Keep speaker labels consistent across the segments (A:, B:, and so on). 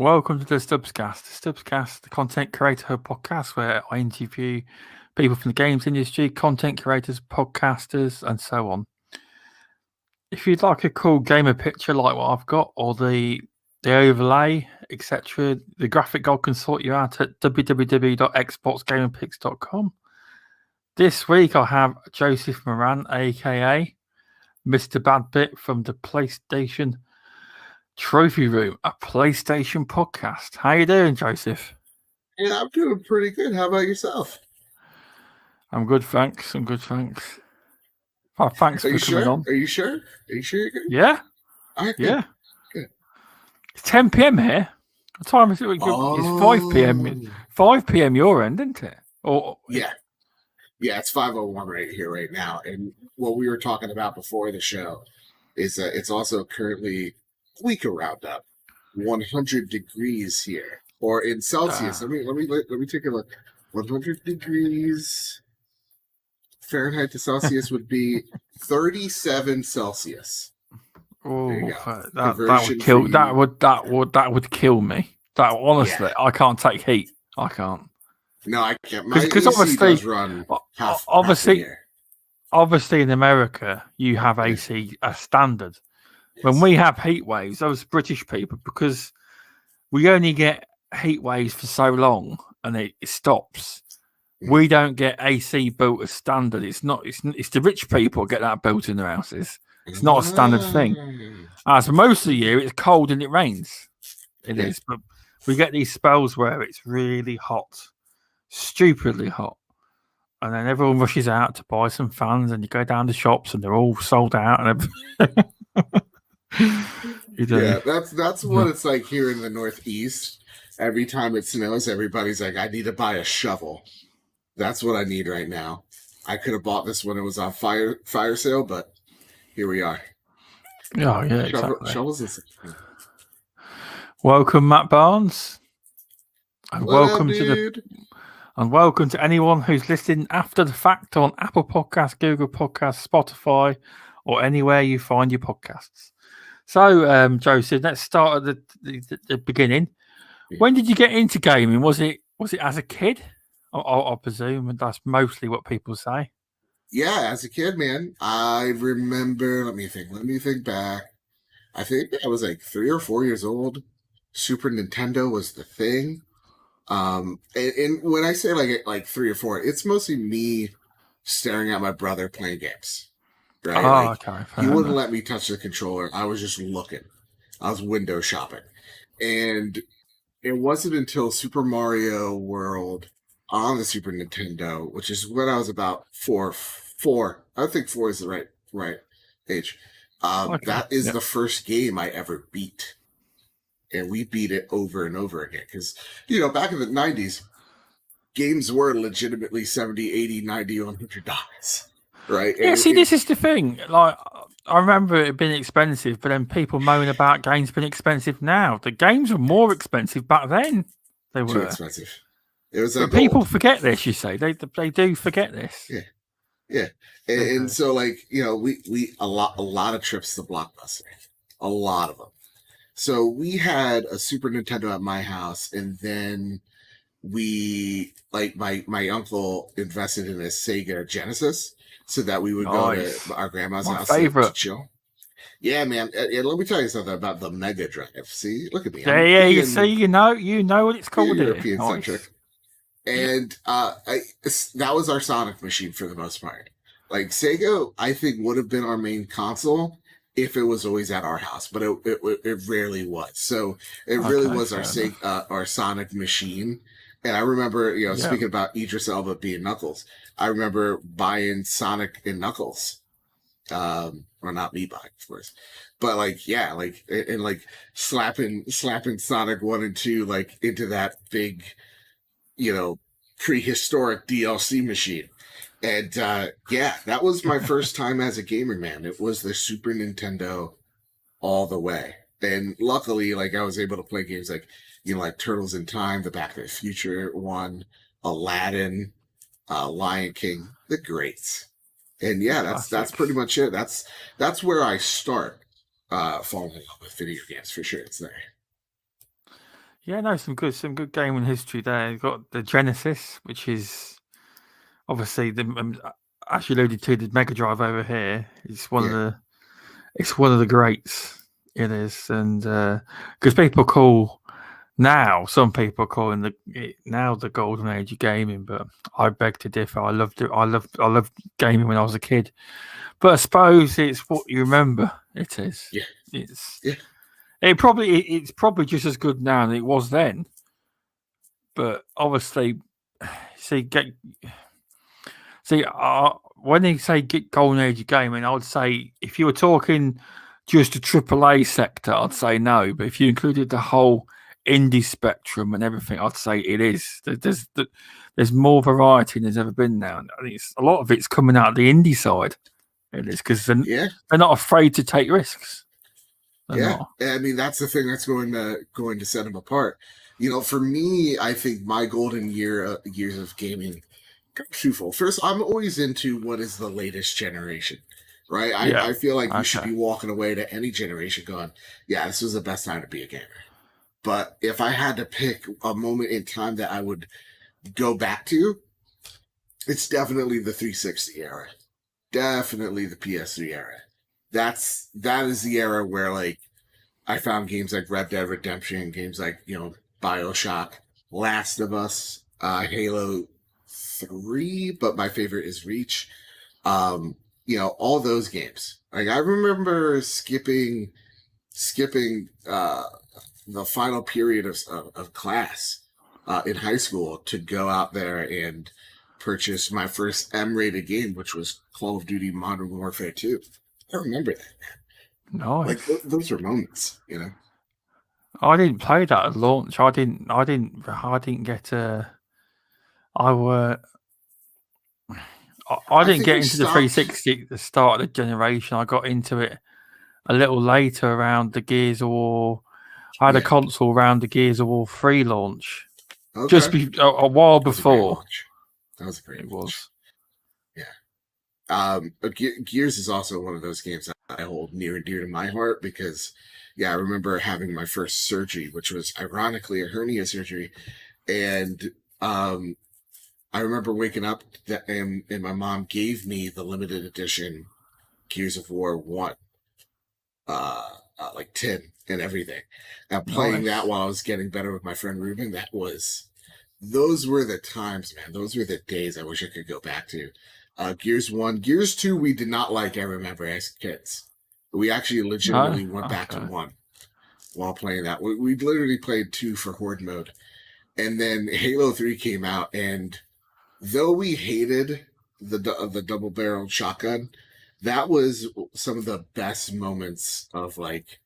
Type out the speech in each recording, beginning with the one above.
A: Welcome to the Stubzcast. The Stubzcast, the content creator podcast where I interview people from the games industry, content creators, podcasters, and so on. If you'd like a cool gamer picture like what I've got, or the overlay, etc., the graphic god can sort you out at www.xboxgamingpics.com. This week I have Joseph Moran, aka Mr Badbit from the PlayStation Trophy Room, a PlayStation podcast. How you doing, Joseph?
B: Yeah, I'm doing pretty good. How about yourself?
A: I'm good, thanks. Oh, thanks for coming on.
B: Are you sure? Are you sure you're good?
A: Yeah.
B: All right,
A: Yeah.
B: Good.
A: It's 10 p.m. here. What time is it? It's 5 p.m. 5 p.m. your end, isn't it?
B: Yeah, it's 5:01 right here, right now. And what we were talking about before the show is it's also currently week around up 100 degrees here, or in Celsius. Let me take a look. 100 degrees Fahrenheit to Celsius would be 37 Celsius.
A: Oh, that would kill. That would kill me. That honestly, yeah. I can't take heat. I can't.
B: No, I can't. Because obviously, does run half
A: obviously, in America, you have AC as standard. Yes. When we have heat waves, those British people, because we only get heat waves for so long and it stops. We don't get AC built as standard. It's not. It's the rich people get that built in their houses. It's not a standard thing. As for most of the year, it's cold and it rains. It is, but we get these spells where it's really hot, stupidly hot, and then everyone rushes out to buy some fans, and you go down the shops and they're all sold out. And
B: yeah, that's what it's like here in the Northeast. Every time it snows, everybody's like, "I need to buy a shovel." That's what I need right now. I could have bought this when it was on fire sale, but here we are.
A: Oh, yeah, exactly.
B: Shovels and
A: welcome, Matt Barnes. And welcome to anyone who's listening after the fact on Apple Podcasts, Google Podcasts, Spotify, or anywhere you find your podcasts. So, Joseph, let's start at the beginning. When did you get into gaming? Was it as a kid? I presume, and that's mostly what people say.
B: Yeah, as a kid, man. I remember, let me think back. I think I was like 3 or 4 years old. Super Nintendo was the thing. And when I say like 3 or 4, it's mostly me staring at my brother playing games. Right?
A: Oh, okay.
B: He wouldn't let me touch the controller. I was just looking. I was window shopping. And it wasn't until Super Mario World on the Super Nintendo, which is when I was about four. I think 4 is the right age. That is the first game I ever beat. And we beat it over and over again. Because, back in the 90s, games were legitimately $70, $80, $90, $100. Right?
A: Yeah, this is the thing. Like, I remember it being expensive, but then people moan about games being expensive now. The games were more expensive back then. They were
B: too expensive. It was
A: people forget this. You say they do forget this.
B: Yeah, and so we a lot of trips to Blockbuster, a lot of them. So we had a Super Nintendo at my house, and then we my uncle invested in a Sega Genesis, so that we would go to our grandma's house to chill. Yeah, man. And let me tell you something about the Mega Drive. See, look at me.
A: Yeah. You see, you know what it's called.
B: European centric. And that was our Sonic machine for the most part. Like Sega, I think would have been our main console if it was always at our house, but it rarely was. So it really was our Sonic machine. And I remember, speaking about Idris Elba being Knuckles, I remember buying Sonic and Knuckles. Or not me buying, of course, but slapping Sonic 1 and 2 into that big, prehistoric DLC machine. And that was my first time as a gamer, man. It was the Super Nintendo all the way. And luckily, I was able to play games like Turtles in Time, the Back to the Future one, Aladdin, Lion King, the greats. And that's pretty much it. That's where I start falling in love with video games for sure. It's there.
A: Yeah, no, some good gaming history there. You've got the Genesis, which is obviously the as you alluded to, the Mega Drive over here.
B: Yeah,
A: It's one of the greats. It is, and because people call now, some people are calling it now the golden age of gaming, but I beg to differ. I loved gaming when I was a kid, but I suppose it's what you remember. It is.
B: yeah,
A: It's
B: yeah,
A: it's probably just as good now than it was then. But obviously, see, when they say get golden age of gaming, I would say if you were talking just a AAA sector, I'd say no. But if you included the whole indie spectrum and everything, I'd say it is. There's more variety than there's ever been now. And I think a lot of it's coming out of the indie side. It is because
B: yeah,
A: they're not afraid to take risks. They're
B: yeah.
A: not.
B: I mean, that's the thing that's going to set them apart. You know, for me, I think my golden years of gaming twofold. First, I'm always into what is the latest generation, right?
A: Yeah.
B: I feel like you should
A: Okay.
B: be walking away to any generation going, yeah, this was the best time to be a gamer. But if I had to pick a moment in time that I would go back to, it's definitely the 360 era. Definitely the PS3 era. That is the era where like I found games like Red Dead Redemption, games like, BioShock, Last of Us, Halo 3, but my favorite is Reach. All those games. Like I remember skipping the final period of class in high school to go out there and purchase my first M-rated game, which was Call of Duty Modern Warfare 2. I remember that. Like
A: Nice.
B: those were moments.
A: I didn't play that at launch. I didn't get a. I were. I
B: I
A: didn't
B: think
A: get
B: we
A: into the
B: stopped.
A: 360 at the start of the generation. I got into it a little later around the Gears of War. I had a
B: Yeah.
A: console around the Gears of War 3 launch,
B: Okay.
A: a while
B: That was a great
A: before
B: launch. That was a great
A: it
B: launch.
A: was.
B: Yeah. But Gears is also one of those games that I hold near and dear to my heart because, yeah, I remember having my first surgery, which was ironically a hernia surgery, and I remember waking up and my mom gave me the limited edition Gears of War 1, like tin and everything. Now playing that
A: Nice.
B: while I was getting better with my friend Ruben, those were the times, man. Those were the days I wish I could go back to. Gears 1, Gears 2, we did not like, I remember, as kids. We actually
A: No?
B: legitimately went back to
A: Okay.
B: 1 while playing that. We literally played 2 for Horde mode. And then Halo 3 came out, and though we hated the double barreled shotgun, that was some of the best moments of like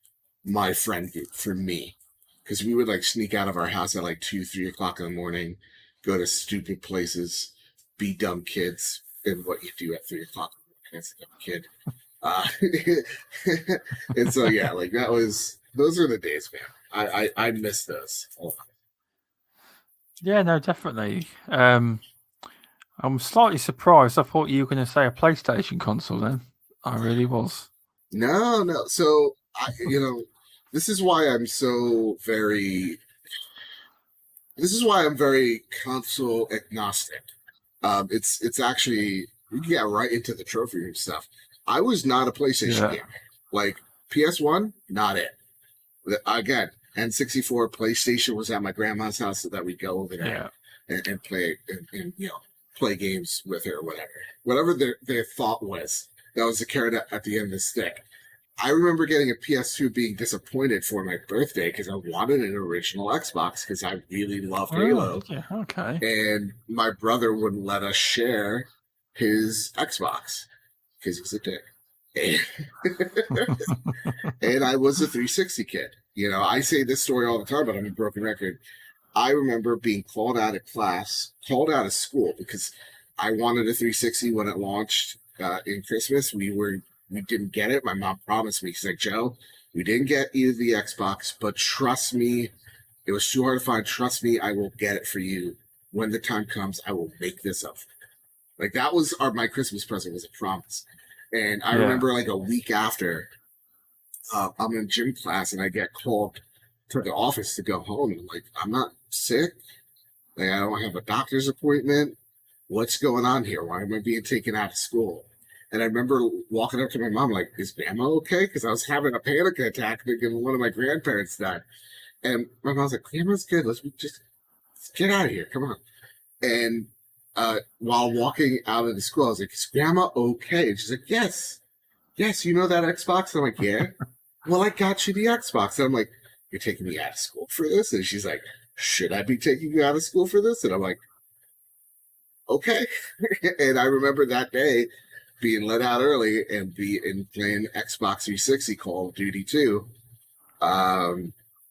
B: my friend group for me, because we would like sneak out of our house at like 2, 3 o'clock in the morning, go to stupid places, be dumb kids, and what you do at 3 o'clock in the morning as a dumb kid. And so yeah, like those are the days, man. I miss those.
A: Yeah, no, definitely. I'm slightly surprised. I thought you were going to say a PlayStation console then. I really was.
B: No, no. So this is why I'm so very. This is why I'm very console agnostic. It's actually we can get right into the trophy room stuff. I was not a PlayStation
A: Yeah.
B: gamer. Like PS1, not it. Again, N64 PlayStation was at my grandma's house so that we go over there
A: Yeah.
B: and play and play games with her or whatever. Whatever their thought was, that was the carrot at the end of the stick. I remember getting a PS2 being disappointed for my birthday because I wanted an original Xbox because I really loved
A: Oh,
B: Halo,
A: did you? Okay.
B: and my brother wouldn't let us share his Xbox because he's a dick. And I was a 360 kid. I say this story all the time, but I'm a broken record. I remember being called out of class, called out of school because I wanted a 360 when it launched in Christmas. We didn't get it. My mom promised me. She's like, Joe, we didn't get either the Xbox, but trust me, it was too hard to find. Trust me, I will get it for you when the time comes. I will make this up. Like that was my Christmas present was a promise. And I
A: Yeah.
B: remember like a week after, I'm in gym class and I get called to the office to go home. And I'm like, I'm not sick. Like, I don't have a doctor's appointment. What's going on here? Why am I being taken out of school? And I remember walking up to my mom, like, is Grandma okay? Because I was having a panic attack thinking one of my grandparents died. And my mom's like, Grandma's good. Let's get out of here. Come on. And while walking out of the school, I was like, is Grandma okay? And she's like, yes. Yes, you know that Xbox? And I'm like, yeah. Well, I got you the Xbox. And I'm like, you're taking me out of school for this? And she's like, should I be taking you out of school for this? And I'm like, okay. And I remember that day being let out early and playing Xbox 360 Call of Duty 2.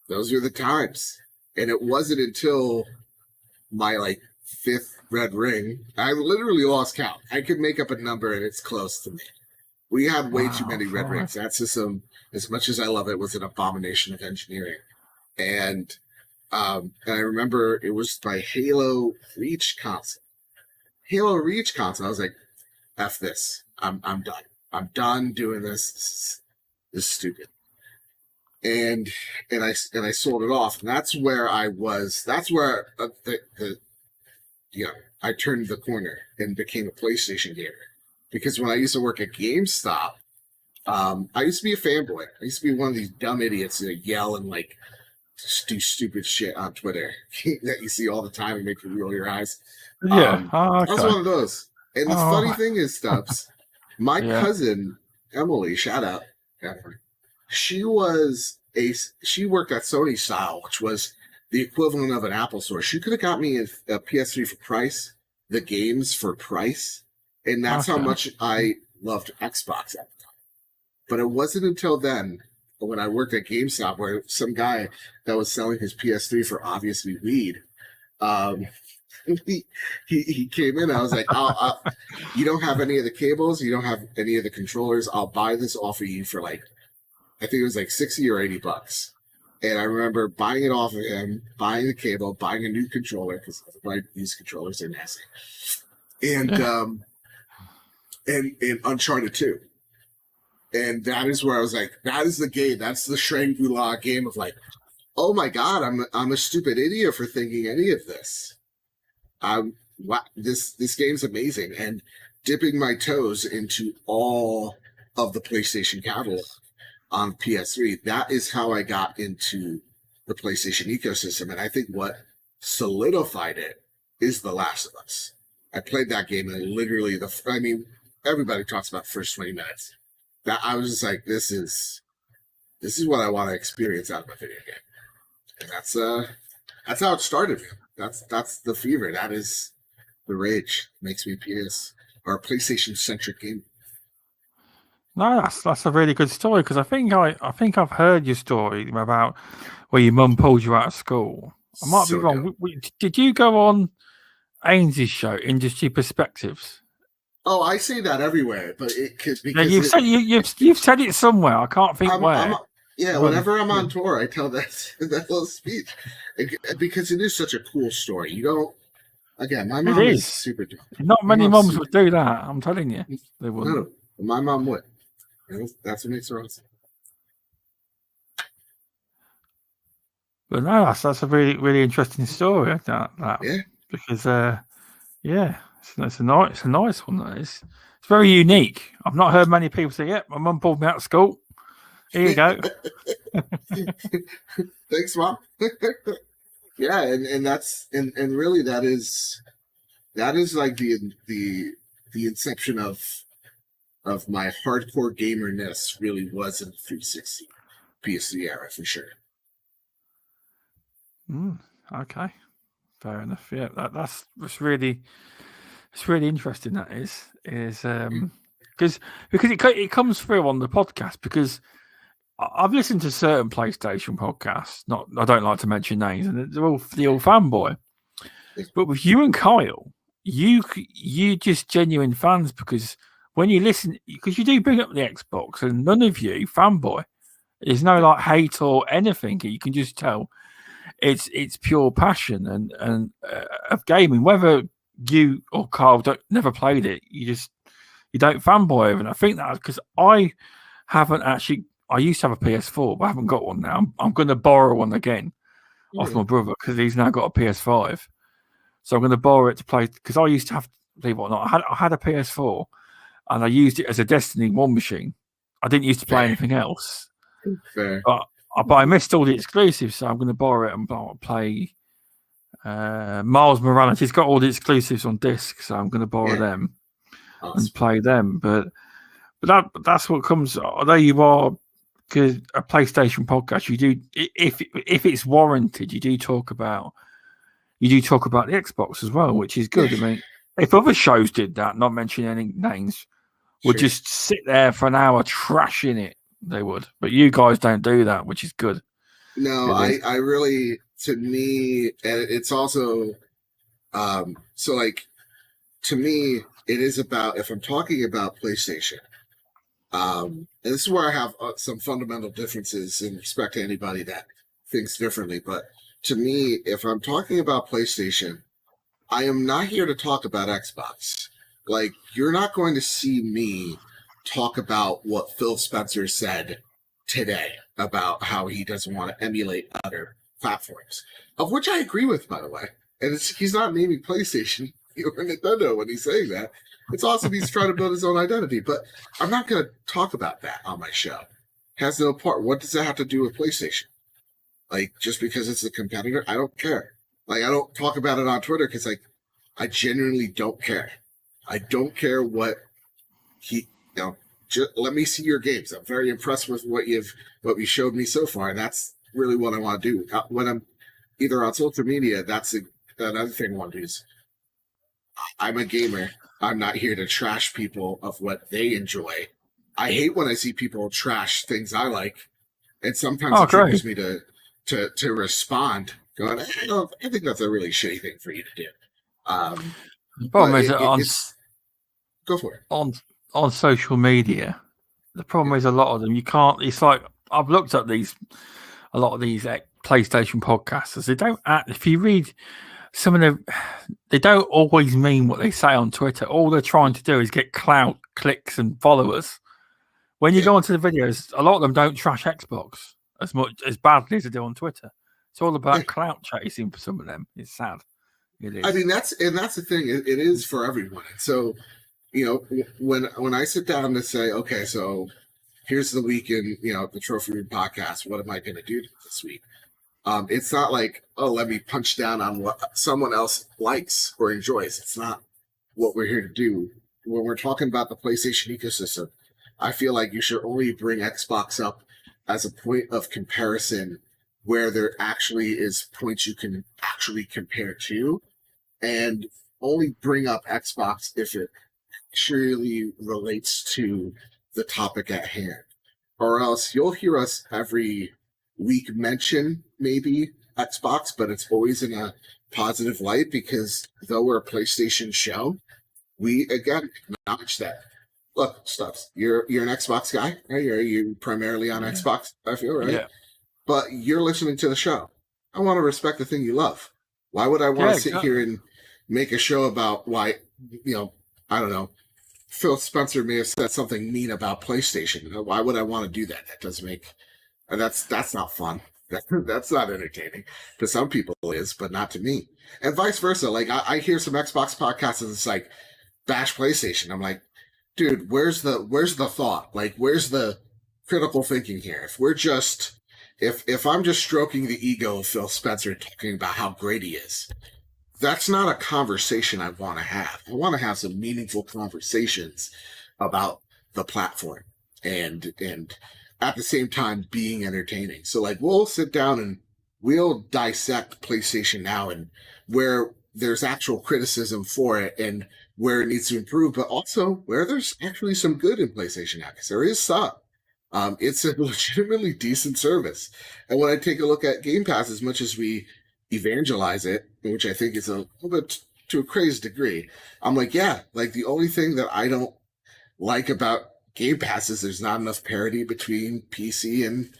B: Those were the times. And it wasn't until my like 5th red ring, I literally lost count. I could make up a number and it's close to me. We had way too many red rings. That system, as much as I love it, was an abomination of engineering. And I remember it was my Halo Reach console. Halo Reach console. I was like, F this. I'm done. I'm done doing this. This is stupid. And I sold it off. And that's where I was. That's where I turned the corner and became a PlayStation gamer. Because when I used to work at GameStop, I used to be a fanboy. I used to be one of these dumb idiots that yell and like do stupid shit on Twitter that you see all the time and make you roll your eyes.
A: Yeah,
B: I was one of those. And the funny thing is, Stubz, my cousin Emily, shout out, she worked at Sony Style, which was the equivalent of an Apple store. She could have got me a PS3 for price, the games for price. And that's how much I loved Xbox at the time. But it wasn't until then, when I worked at GameStop, where some guy that was selling his PS3 for obviously weed, he came in. I was like, you don't have any of the cables, you don't have any of the controllers. I'll buy this off of you for like, I think it was like $60 or $80. And I remember buying it off of him, buying the cable, buying a new controller because these controllers are nasty, and Uncharted 2. And that is where I was like, that is the game. That's the Shangri-La game of like, oh my God, I'm a stupid idiot for thinking any of this. This game's amazing. And dipping my toes into all of the PlayStation catalog on PS3, that is how I got into the PlayStation ecosystem. And I think what solidified it is The Last of Us. I played that game and literally everybody talks about the first 20 minutes. That I was just like, this is what I want to experience out of a video game. And that's how it started. That's the fever. That is the rage. It makes me a PlayStation centric game.
A: No, that's a really good story because I think I've heard your story about where your mum pulled you out of school. I might be wrong. Did you go on Ainsley's show, Industry Perspectives?
B: Oh, I say that everywhere, but
A: you've said it somewhere. I can't think where.
B: Whenever I'm on tour, I tell that little speech because it is such a cool story. You don't. Again, my mom is super dumb.
A: Not many moms would do that. I'm telling you, they wouldn't.
B: No, my mom would. That's what makes her awesome.
A: But no, that's a really, really interesting story. Because it's a nice one. It's very unique. I've not heard many people say, "Yep, my mum pulled me out of school. Here you go."
B: Thanks, Mom. Yeah, and that's and really that is like the inception of my hardcore gamerness really was in the 360 PS3 era for sure.
A: Okay, fair enough. Yeah, that's really interesting. That is because it comes through on the podcast because I've listened to certain PlayStation podcasts. I don't like to mention names, and they're all the old fanboy. But with you and Kyle, you just genuine fans because when you listen, because you do bring up the Xbox, and none of you fanboy. There's no like hate or anything. You can just tell it's pure passion and of gaming. Whether you or Kyle never played it, you don't fanboy over it. And I think that's because I haven't actually. I used to have a PS4, but I haven't got one now. I'm going to borrow one again off
B: Yeah.
A: my brother because he's now got a PS5. So I'm going to borrow it to play because I used to have, believe it or not, I had a PS4 and I used it as a Destiny 1 machine. I didn't used to play
B: Fair.
A: anything else.
B: Fair.
A: But I missed all the exclusives, so I'm going to borrow it and play Miles Morales. He's got all the exclusives on disc, so I'm going to borrow them and play them. But that's what comes. Although you are because a PlayStation podcast, you do if it's warranted, you do talk about the Xbox as well, which is good. I mean, if other shows did that, not mentioning any names, would just sit there for an hour trashing it, they would. But you guys don't do that, which is good.
B: No, I really, to me, and it's also, so like, to me, it is about, if I'm talking about PlayStation, and this is where I have some fundamental differences in respect to anybody that thinks differently, but to me, if I'm talking about PlayStation, I am not here to talk about Xbox. Like, you're not going to see me talk about what Phil Spencer said today about how he doesn't want to emulate other platforms, of which I agree with, by the way. And he's not naming PlayStation or Nintendo when he's saying that. It's awesome he's trying to build his own identity, but I'm not going to talk about that on my show. Has no part. What does that have to do with PlayStation? Like, just because it's a competitor, I don't care. Like, I don't talk about it on Twitter because, like, I genuinely don't care. I don't care what just let me see your games. I'm very impressed with what you showed me so far, and that's really what I want to do. When I'm either on social media, that's another thing I want to do is I'm a gamer. I'm not here to trash people of what they enjoy. I hate when I see people trash things I like, and sometimes it triggers me to respond, going, I think that's a really shitty thing for you to do.
A: The problem is
B: go for it.
A: On social media, the problem is a lot of them you can't. It's like I've looked at a lot of these PlayStation podcasters. They don't act. If you read some of them, they don't always mean what they say on Twitter. All they're trying to do is get clout, clicks, and followers. When you go onto the videos, a lot of them don't trash Xbox as badly as they do on Twitter. It's all about clout chasing for some of them. It's sad. It is.
B: I mean, that's the thing. It is for everyone. So, when I sit down to say, okay, so here's the week in, the Trophy Room podcast, what am I going to do this week? It's not like, let me punch down on what someone else likes or enjoys. It's not what we're here to do. When we're talking about the PlayStation ecosystem, I feel like you should only bring Xbox up as a point of comparison where there actually is points you can actually compare to, and only bring up Xbox if it surely relates to the topic at hand. Or else you'll hear us every week mention maybe Xbox, but it's always in a positive light because though we're a PlayStation show, we again acknowledge that. Look, Stubz, you're an Xbox guy, right? You're primarily on Xbox, I feel, right? Yeah. But you're listening to the show. I want to respect the thing you love. Why would I want to sit here and make a show about why, I don't know, Phil Spencer may have said something mean about PlayStation. Why would I want to do that? That doesn't make, that's not fun. That's not entertaining. To some people it is, but not to me. And vice versa. Like I hear some Xbox podcasts and it's like bash PlayStation. I'm like, dude, where's the thought? Like, where's the critical thinking here? If we're just, if I'm just stroking the ego of Phil Spencer talking about how great he is, that's not a conversation I want to have. I want to have some meaningful conversations about the platform and at the same time being entertaining. So like we'll sit down and we'll dissect PlayStation Now and where there's actual criticism for it and where it needs to improve, but also where there's actually some good in PlayStation Now, because there is some. It's a legitimately decent service. And when I take a look at Game Pass, as much as we evangelize it, which I think is a little bit to a crazy degree, I'm like, like the only thing that I don't like about Game Pass is there's not enough parity between PC and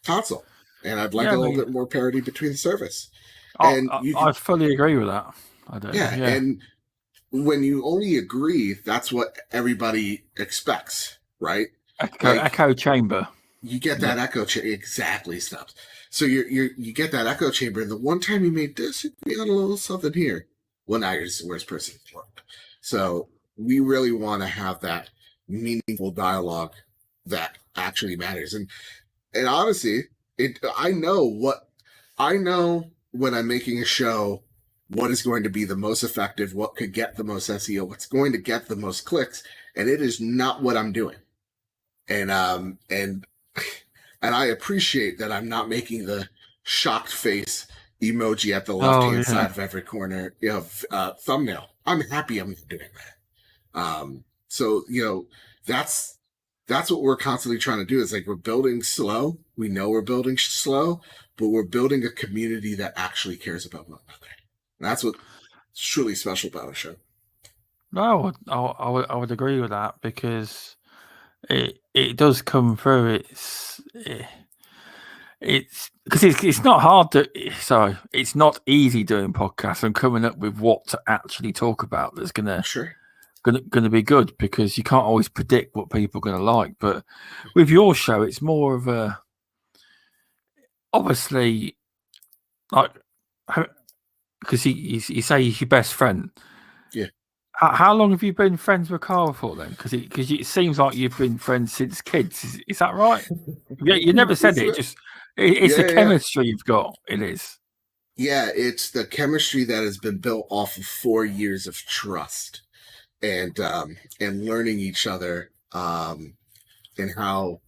B: console. And I'd like a little bit more parity between the service.
A: I fully agree with that. I do.
B: Yeah, and when you only agree, that's what everybody expects, right?
A: Echo chamber.
B: you get that echo chamber. Exactly, Stubz. So you get that echo chamber. And the one time you made this, you got a little something here. Well, now you're just the worst person in the world. So we really want to have that meaningful dialogue that actually matters. And honestly, I know when I'm making a show, what is going to be the most effective, what could get the most SEO, what's going to get the most clicks, and it is not what I'm doing. And I appreciate that I'm not making the shocked face emoji at the left-hand side of every corner thumbnail. I'm happy I'm not doing that. So that's what we're constantly trying to do. Is like we're building slow. We know we're building slow, but we're building a community that actually cares about one another. And that's what's truly special about a show.
A: No, I would agree with that, because it does come through. It's because it's not hard to. Sorry, it's not easy doing podcasts and coming up with what to actually talk about that's gonna be good, because you can't always predict what people are gonna like. But with your show, it's more of a, obviously, like, because you say he's your best friend.
B: Yeah.
A: How long have you been friends with Carl for then? Because it seems like you've been friends since kids. Is that right? Yeah, you never said it. It's the chemistry you've got. It is.
B: Yeah, it's the chemistry that has been built off of 4 years of trust and learning each other, and how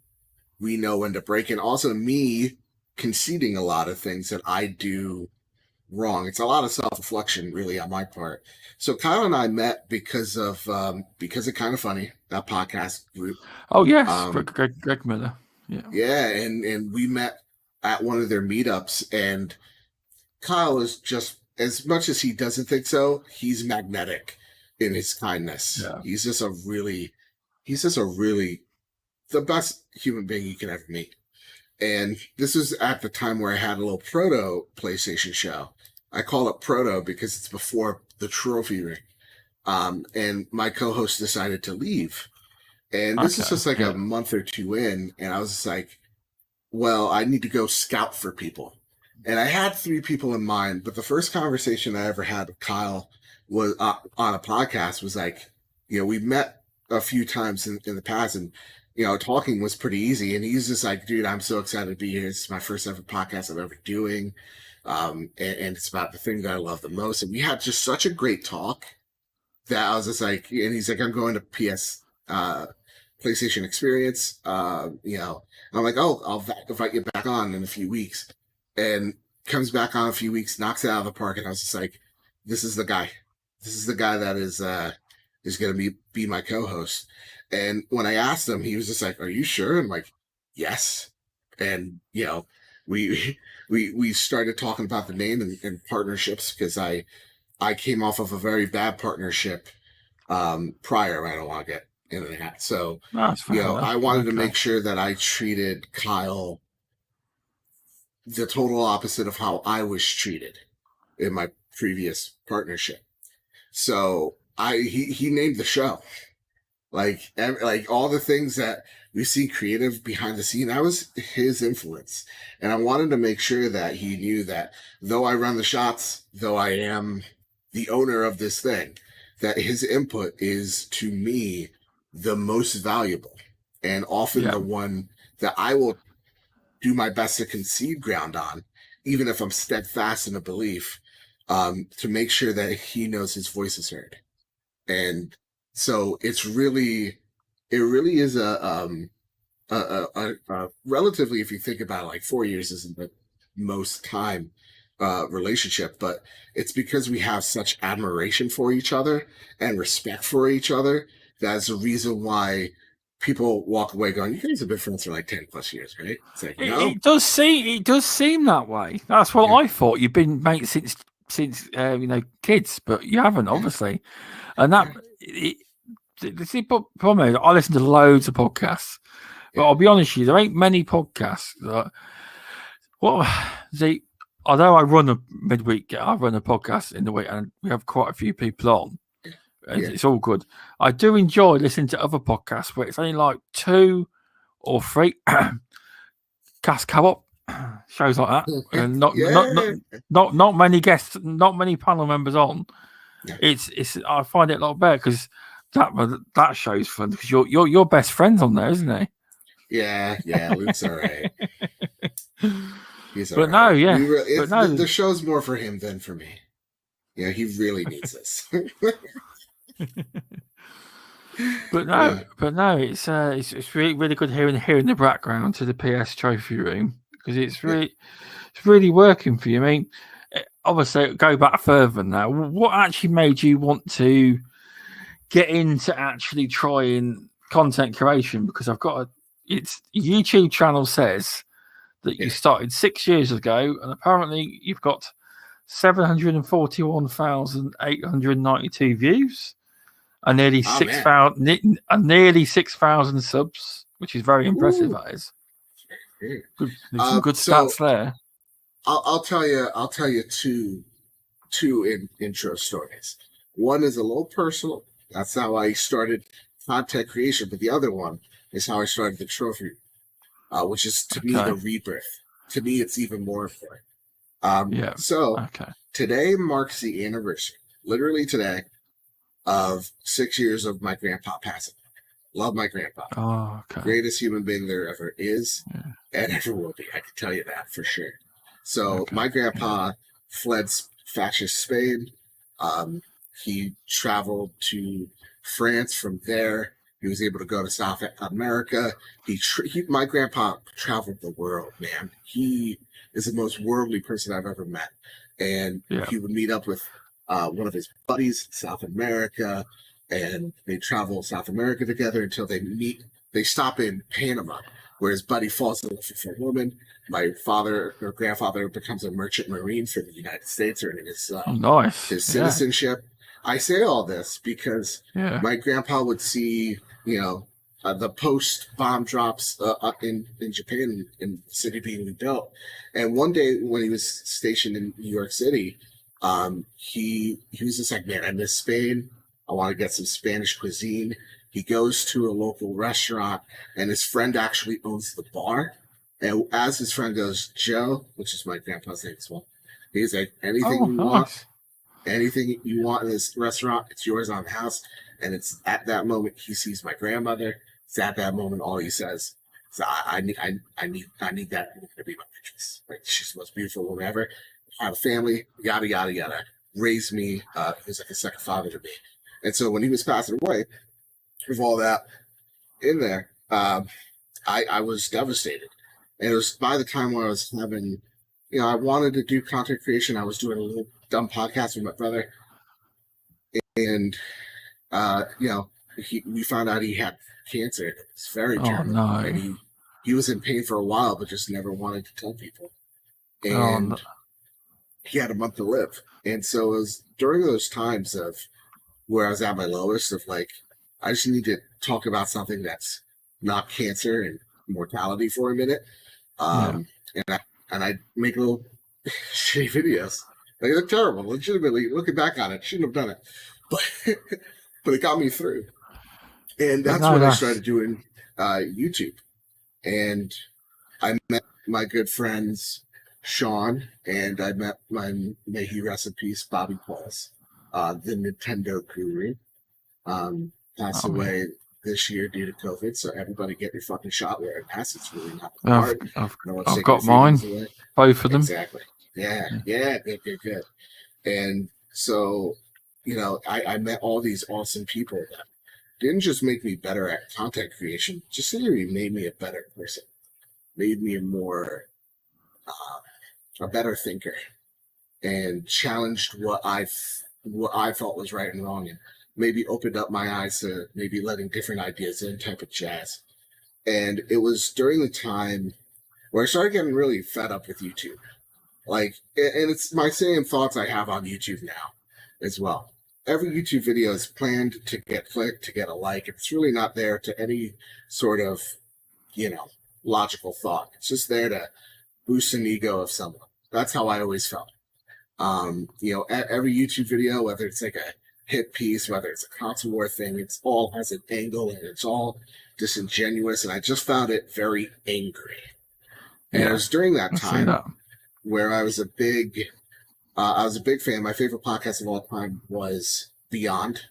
B: we know when to break. And also me conceding a lot of things that I do wrong. It's a lot of self-reflection, really, on my part. So Kyle and I met because of Kind of Funny, that podcast group.
A: Oh yes, Greg Miller.
B: Yeah, and we met at one of their meetups, and Kyle is just, as much as he doesn't think so, he's magnetic in his kindness. Yeah. He's just a really the best human being you can ever meet. And this was at the time where I had a little proto PlayStation show. I call it proto because it's before the trophy ring. And my co-host decided to leave. And this is just like a month or two in. And I was just like, well, I need to go scout for people. And I had 3 people in mind. But the first conversation I ever had with Kyle was on a podcast was like, we met a few times in the past, and talking was pretty easy. And he's just like, dude, I'm so excited to be here. This is my first ever podcast I'm ever doing. And it's about the thing that I love the most. And we had just such a great talk that I was just like, and he's like, I'm going to PlayStation Experience. And I'm like, oh, I'll invite you back on in a few weeks. And comes back on a few weeks, knocks it out of the park. And I was just like, this is the guy. This is the guy that is going to be my co-host. And when I asked him, he was just like, are you sure? I'm like, yes. And, we started talking about the name and partnerships, because I came off of a very bad partnership prior. I don't want to get into that. So, I wanted to make sure that I treated Kyle the total opposite of how I was treated in my previous partnership. So he named the show. Like all the things that we see creative behind the scene, that was his influence. And I wanted to make sure that he knew that though I run the shots, though I am the owner of this thing, that his input is, to me, the most valuable, and often the one that I will do my best to concede ground on, even if I'm steadfast in a belief, to make sure that he knows his voice is heard. And so it really is a relatively, if you think about it, like 4 years isn't the most time relationship, but it's because we have such admiration for each other and respect for each other. That's the reason why people walk away going, you guys have been friends for like 10 plus years, right? It's like, no.
A: It does seem that way. That's what I thought. You've been mates since kids, but you haven't, obviously. And that the problem is, I listen to loads of podcasts, but I'll be honest with you, there ain't many podcasts that, although I run a podcast in the week, and we have quite a few people on, and it's all good. I do enjoy listening to other podcasts where it's only like 2 or 3, Stubzcast co-op, shows like that. And
B: Yeah.
A: not many guests, not many panel members on.
B: Yeah.
A: It's I find it a lot better because that show's fun because you're best friends on there, isn't he?
B: Yeah, Luke's all right. He's all
A: But
B: right.
A: no, yeah.
B: It's,
A: But no,
B: the show's more for him than for me. Yeah, he really needs this.
A: but no, it's really good hearing the background to the PS trophy room because it's really working for you. I mean, obviously, go back further now. What actually made you want to get into actually trying content creation? Because it's YouTube channel says that you started 6 years ago, and apparently you've got 741,892 views. And nearly 6,000 subs, which is very impressive. That is. There's some good stats there.
B: I'll tell you two intro stories. One is a little personal. That's how I started content creation, but the other one is how I started the trophy, which is to me the rebirth. To me, it's even more important. Today marks the anniversary, literally today, of 6 years of my grandpa passing. Love my grandpa.
A: Oh, okay.
B: Greatest human being there ever is and ever will be. I can tell you that for sure. So my grandpa fled fascist Spain. He traveled to France. From there, he was able to go to South America. My grandpa traveled the world, man. He is the most worldly person I've ever met. And he would meet up with one of his buddies, South America, and they travel South America together until they meet. They stop in Panama, where his buddy falls in love with a woman. My father or grandfather becomes a merchant marine for the United States, earning his citizenship. I say all this because my grandpa would see, the post bomb drops in Japan, in the city being rebuilt. And one day when he was stationed in New York City, he was just like, man, I miss Spain. I want to get some Spanish cuisine. He goes to a local restaurant, and his friend actually owns the bar. And as his friend goes, Joe, which is my grandpa's name as well, he's like, anything you want in this restaurant, it's yours on the house. And it's at that moment he sees my grandmother. It's at that moment all he says is, I need that woman to be my mistress. Like, she's the most beautiful woman ever. I have a family, yada yada yada. Raised me. He was like a second father to me. And so when he was passing away, with all that in there, I was devastated. And it was by the time when I was having, I wanted to do content creation. I was doing a little dumb podcast with my brother, and we found out he had cancer. It's very terrible.
A: No.
B: And he was in pain for a while, but just never wanted to tell people. And he had a month to live. And so it was during those times of where I was at my lowest of like, I just need to talk about something that's not cancer and mortality for a minute. And I make little shitty videos. They look terrible. Legitimately, looking back on it, shouldn't have done it. But it got me through. And that's when I started doing YouTube. And I met my good friends, Sean, and I met may he rest in peace, Bobby Pauls, the Nintendo guru. Passed away this year due to COVID, so everybody get your fucking shot where it mask. It's really not hard.
A: I've got mine, both of them.
B: Exactly. Yeah, good. And so, I met all these awesome people that didn't just make me better at content creation, just literally made me a better person, made me a better thinker, and challenged what I felt was right and wrong, and maybe opened up my eyes to maybe letting different ideas in, type of jazz. And it was during the time where I started getting really fed up with YouTube. And it's my same thoughts I have on YouTube now as well. Every YouTube video is planned to get clicked, to get a like. It's really not there to any sort of, logical thought. It's just there to boost an ego of someone. That's how I always felt. Every YouTube video, whether it's like a hit piece, whether it's a console war thing, it's all has an angle and it's all disingenuous. And I just found it very angry. And it was during that
A: I've seen
B: time
A: that.
B: where I was a big fan. My favorite podcast of all time was Beyond,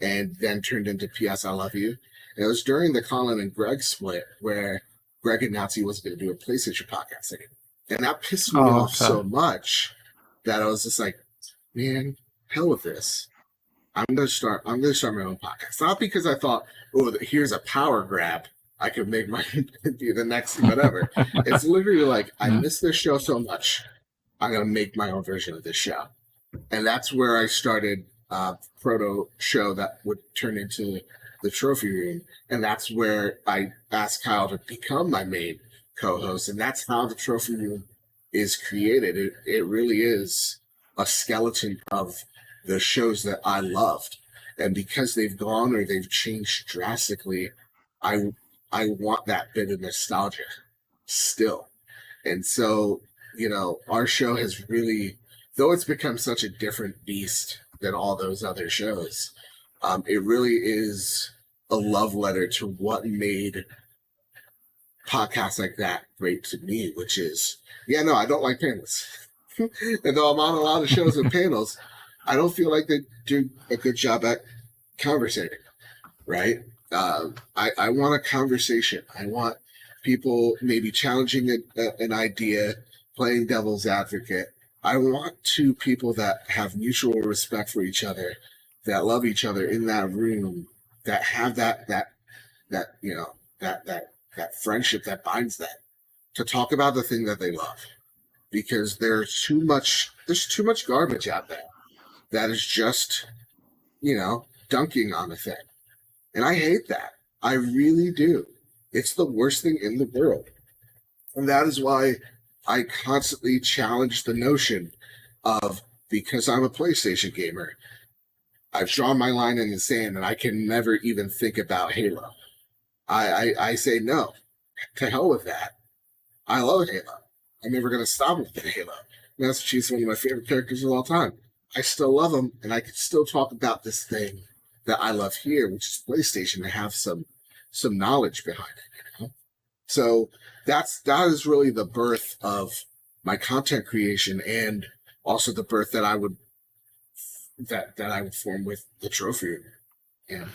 B: and then turned into P.S. I Love You. And it was during the Colin and Greg split where Greg announced he wasn't going to do a PlayStation podcast again. And that pissed me off so much that I was just like, man, hell with this. I'm gonna start my own podcast. Not because I thought, oh, here's a power grab. I could make my be the next whatever. It's literally like, I miss this show so much. I'm gonna make my own version of this show. And that's where I started proto show that would turn into the Trophy Room. And that's where I asked Kyle to become my main co-host. And that's how the Trophy Room is created. It really is a skeleton of the shows that I loved. And because they've gone or they've changed drastically, I want that bit of nostalgia still. And so, our show has really, though it's become such a different beast than all those other shows, it really is a love letter to what made podcasts like that great to me, which is, I don't like panels. And though I'm on a lot of shows with panels, I don't feel like they do a good job at conversating, right? I want a conversation. I want people maybe challenging an idea, playing devil's advocate. I want two people that have mutual respect for each other, that love each other in that room, that have that friendship that binds them to talk about the thing that they love. Because there's too much garbage out there that is just, dunking on the thing. And I hate that. I really do. It's the worst thing in the world. And that is why I constantly challenge the notion of, because I'm a PlayStation gamer, I've drawn my line in the sand and I can never even think about Halo. I say no. To hell with that. I love Halo. I'm never going to stop with Halo. Master Chief's one of my favorite characters of all time. I still love him, and I can still talk about this thing that I love here, which is PlayStation, to have some knowledge behind it. So that is really the birth of my content creation, and also the birth that I would form with the Trophy Room. And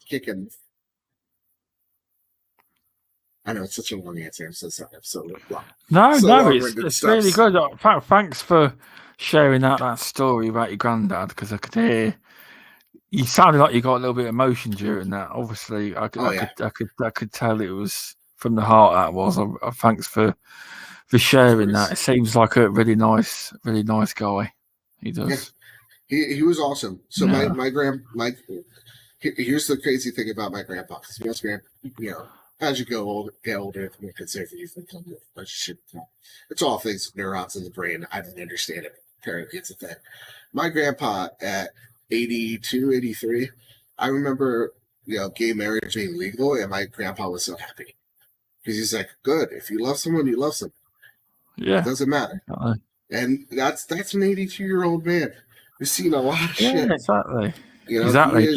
B: kicking. I know it's such a long answer. I'm so sorry. I'm so long.
A: No, it's really good. Thanks for sharing that story about your granddad, because I could hear you sounded like you got a little bit of emotion during that. Obviously, I could tell it was from the heart. That was. Thanks for sharing that. It seems like a really nice guy. He does.
B: Yeah. He was awesome. So here's the crazy thing about my grandpa. As you get older, it's more conservative and come with relationship. It's all things of neurons in the brain. I don't understand it. Apparently, it's a thing. My grandpa at 82, 83, I remember, gay marriage being legal, and my grandpa was so happy. Because he's like, good, if you love someone, you love someone.
A: Yeah.
B: It doesn't matter. And that's an 82-year-old man who's seen a lot of shit.
A: Yeah, exactly. Exactly.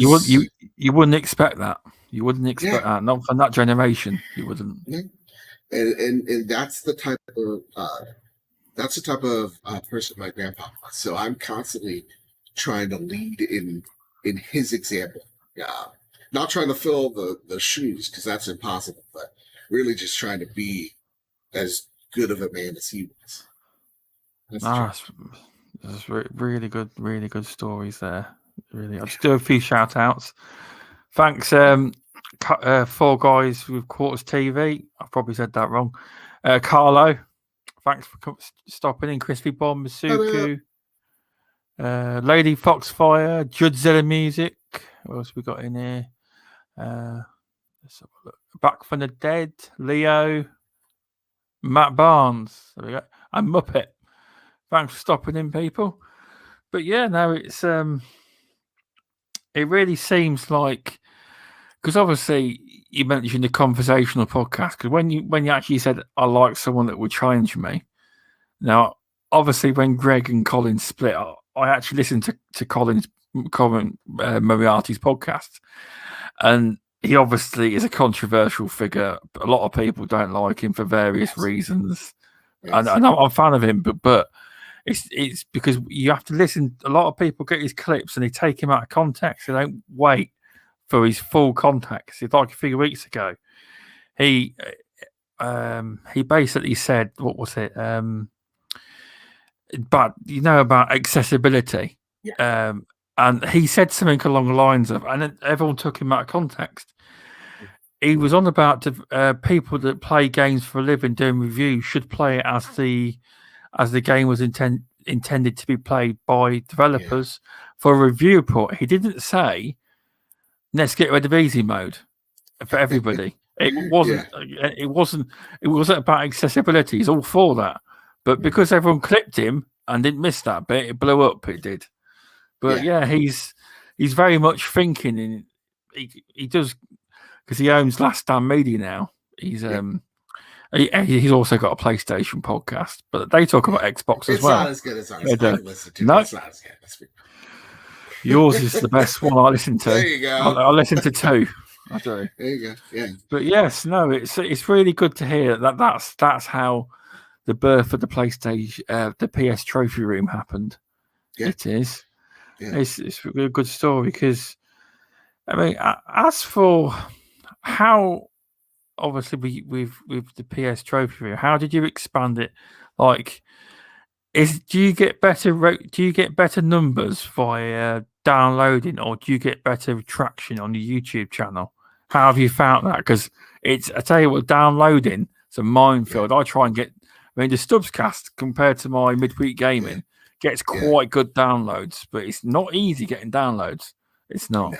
A: You wouldn't expect that. You wouldn't expect that. Not from that generation. You wouldn't.
B: Yeah. And that's the type of person my grandpa was. So I'm constantly trying to lead in his example. Not trying to fill the shoes, because that's impossible, but really just trying to be as good of a man as he was.
A: That's really good stories there. Really, I'll just do a few shout outs. Thanks, Four Guys with Quarters TV. I probably said that wrong. Carlo, thanks for stopping in. Crispy Bomb, Masuku, Lady Foxfire, Judzilla Music. What else we got in here? Let's have a look. Back from the Dead, Leo, Matt Barnes. There we go. And Muppet. Thanks for stopping in, people. But yeah, no, it's it really seems like, because obviously you mentioned the conversational podcast, because when you actually said I like someone that would challenge me. Now, obviously, when Greg and Colin split, I actually listened to Colin Moriarty's podcast, and he obviously is a controversial figure. A lot of people don't like him for various reasons, and I'm a fan of him. But it's because you have to listen. A lot of people get his clips and they take him out of context. They don't wait for his full context. It's like a few weeks ago, he basically said, what was it? But you know about accessibility.
B: Yeah.
A: And he said something along the lines of, and then everyone took him out of context. He was on about people that play games for a living doing reviews should play it as the game was intended to be played by developers for a review report. He didn't say, let's get rid of easy mode for everybody. It wasn't.
B: Yeah.
A: It wasn't about accessibility. He's all for that, but because everyone clipped him and didn't miss that bit, it blew up. It did. But yeah, he's very much thinking, and he does, because he owns Last Stand Media now. He's he's also got a PlayStation podcast, but they talk about Xbox as well.
B: It's not as good as ours. I listen to.
A: No,
B: it's not as good.
A: Yours is the best one I listen to.
B: There you go.
A: I listen to 2. I do.
B: There you go. Yeah.
A: But yes, no, it's really good to hear that's how the birth of the PlayStation, the PS Trophy Room happened.
B: Yeah.
A: It is.
B: Yeah.
A: It's a good story because, I mean, as for how, obviously with the PS Trophy Room, how did you expand it? Like, do you get better numbers via downloading, or do you get better traction on the YouTube channel? How have you found that? Because I tell you what, downloading it's a minefield. I try and get. I mean, the Stubzcast compared to my midweek gaming gets quite good downloads, but it's not easy getting downloads. It's not.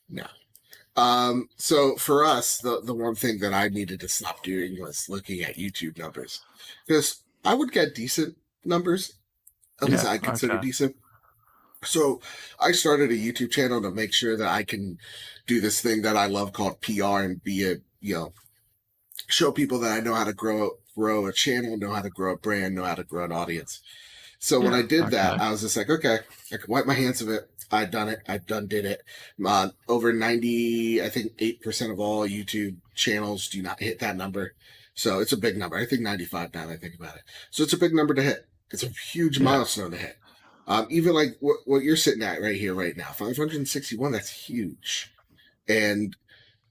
B: No. So for us, the one thing that I needed to stop doing was looking at YouTube numbers, because I would get decent numbers, at least I consider decent. So I started a YouTube channel to make sure that I can do this thing that I love called PR and show people that I know how to grow a channel, know how to grow a brand, know how to grow an audience. So when I did that, I was just like, okay, I can wipe my hands of it. I've done it. Did it. Over 90, I think 8% of all YouTube channels do not hit that number. So it's a big number. I think 95 now that I think about it. So it's a big number to hit. It's a huge milestone to hit. Even like what you're sitting at right here, right now, 561, that's huge. And,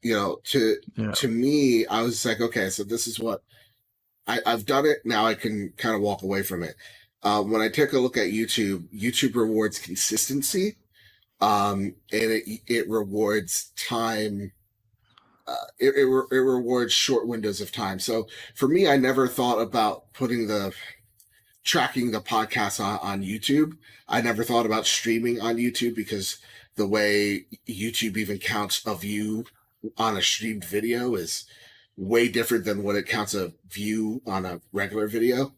B: to me, I was like, okay, so this is what I've done it. Now I can kind of walk away from it. When I take a look at YouTube rewards consistency, and it rewards time. It rewards short windows of time. So for me, I never thought about tracking the podcast on YouTube. I never thought about streaming on YouTube, because the way YouTube even counts a view on a streamed video is way different than what it counts a view on a regular video.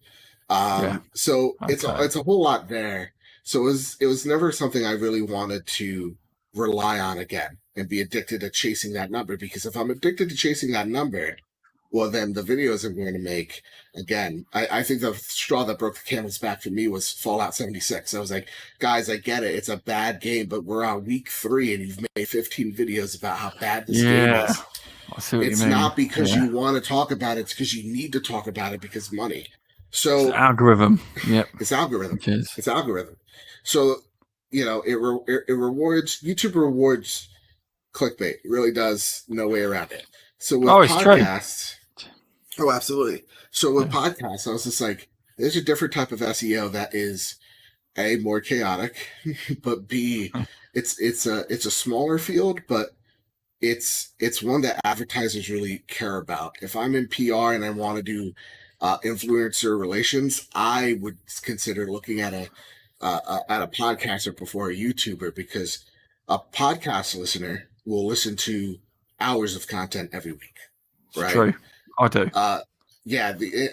B: So it's a whole lot there. So it was never something I really wanted to rely on again and be addicted to chasing that number, because if I'm addicted to chasing that number, well, then the videos I'm going to make, again, I think the straw that broke the camel's back for me was Fallout 76. I was like, guys, I get it. It's a bad game, but we're on week 3 and you've made 15 videos about how bad this game is. It's not because you want to talk about it. It's because you need to talk about it because money. So
A: it's algorithm. Yep.
B: It's algorithm. It's algorithm. So, it rewards, YouTube rewards clickbait. It really does, no way around it. So with podcasts, absolutely. So with podcasts, I was just like, there's a different type of SEO that is A, more chaotic, but B, it's a smaller field, but it's one that advertisers really care about. If I'm in PR and I want to do influencer relations, I would consider looking at a podcaster before a YouTuber, because a podcast listener will listen to hours of content every week. Right?
A: It's true. I do.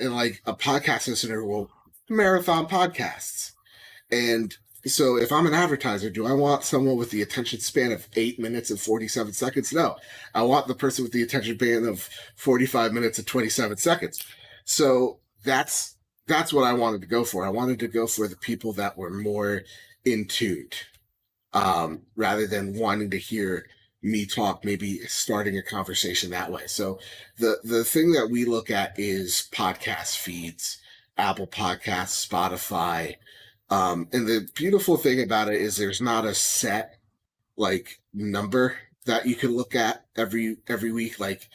B: And like a podcast listener will marathon podcasts. And so if I'm an advertiser, do I want someone with the attention span of 8 minutes and 47 seconds? No. I want the person with the attention span of 45 minutes and 27 seconds. So that's what I wanted to go for. I wanted to go for the people that were more in tune, rather than wanting to hear me talk, maybe starting a conversation that way. So the thing that we look at is podcast feeds, Apple Podcasts, Spotify. And the beautiful thing about it is there's not a set like number that you can look at every week. Like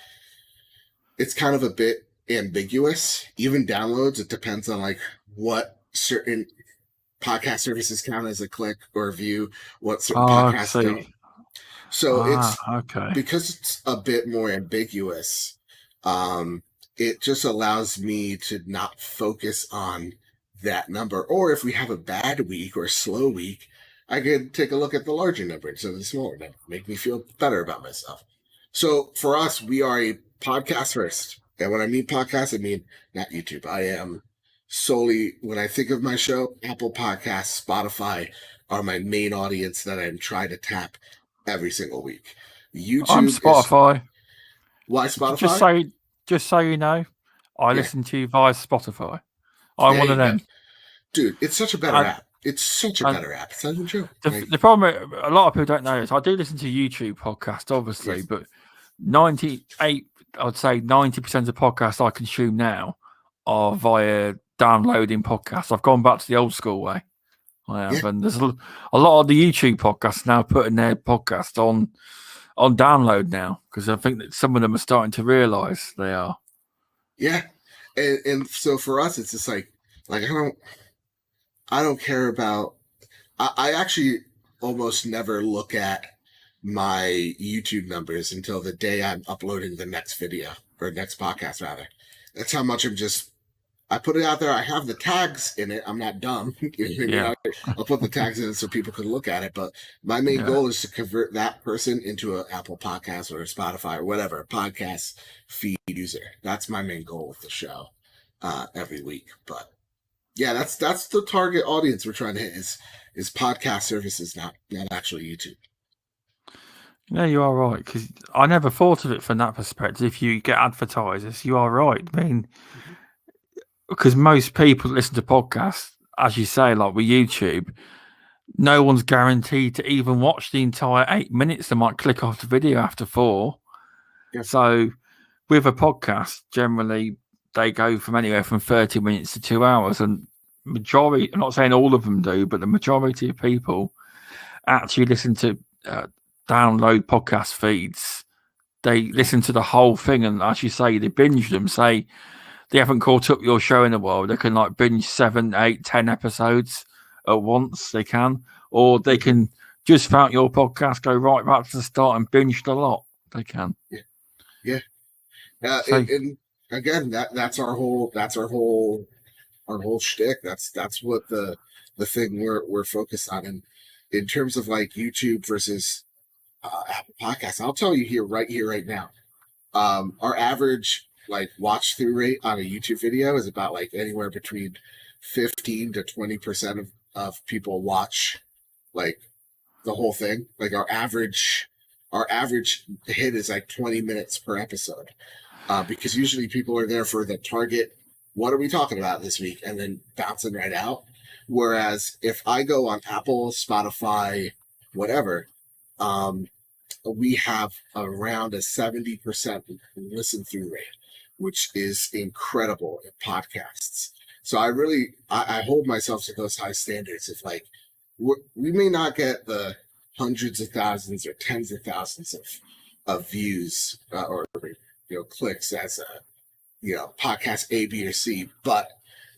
B: it's kind of a bit ambiguous. Even downloads, it depends on like what certain podcast services count as a click or a view, what certain
A: I
B: podcasts don't.
A: see.
B: So it's
A: Okay.
B: because it's a bit more ambiguous. Um, it just allows me to not focus on that number. Or if we have a bad week or a slow week, I could take a look at the larger number instead of the smaller number, make me feel better about myself. So for us, we are a podcast first. And when I mean podcast, I mean not YouTube. I am solely, when I think of my show, Apple Podcasts, Spotify are my main audience that I'm trying to tap every single week.
A: I'm
B: YouTube is
A: Spotify.
B: why
A: Just
B: Spotify?
A: so you know, I
B: Yeah,
A: listen to you via Spotify. I'm
B: there
A: one of
B: you go,
A: them.
B: dude. It's such a better
A: And,
B: app. It's such a
A: and
B: better app. It's not even true.
A: the problem, a lot of people don't know is I do listen to YouTube podcasts, obviously,
B: Yes,
A: but 98, I'd say 90% of podcasts I consume now are via downloading podcasts. I've gone back to the old school way. I have,
B: yeah,
A: and there's a lot of the YouTube podcasts now putting their podcast on download now because I think that some of them are starting to realise they are.
B: yeah. And so for us, it's just like I don't care about. I actually almost never look at my YouTube numbers until the day I'm uploading the next video or next podcast rather. That's how much I'm just I put it out there. I have the tags in it. I'm not dumb.
A: Yeah,
B: I'll put the tags in it so people can look at it. But my main
A: yeah.
B: goal is to convert that person into an Apple Podcast or a Spotify or whatever podcast feed user. That's my main goal with the show every week. But yeah, that's the target audience we're trying to hit is podcast services, not actually YouTube.
A: No, you are right because I never thought of it from that perspective. If you get advertisers, you are right. I mean, because most people listen to podcasts, as you say, like with YouTube, no one's guaranteed to even watch the entire 8 minutes. They might click off the video after 4.
B: Yeah,
A: So with a podcast, generally they go from anywhere from 30 minutes to 2 hours. And majority, I'm not saying all of them do, but the majority of people actually listen to download podcast feeds. They listen to the whole thing. And as you say, they binge them. Say they haven't caught up your show in a while. They can like binge 7, 8, 10 episodes at once. They can. Or they can just found your podcast, go right back to the start and binge the lot. They can.
B: yeah, yeah.
A: So
B: And again, that's our whole shtick. That's what the thing we're focused on. And in terms of like YouTube versus Apple Podcasts, I'll tell you right here, right now. Our average like watch through rate on a YouTube video is about like anywhere between 15 to 20% of people watch like the whole thing. Like our average hit is like 20 minutes per episode. Because usually people are there for the target. What are we talking about this week? And then bouncing right out. Whereas if I go on Apple, Spotify, whatever, we have around a 70% listen through rate, which is incredible in podcasts. So I hold myself to those high standards. If like, we may not get the hundreds of thousands or tens of thousands of views or clicks as a podcast A, B, or C, but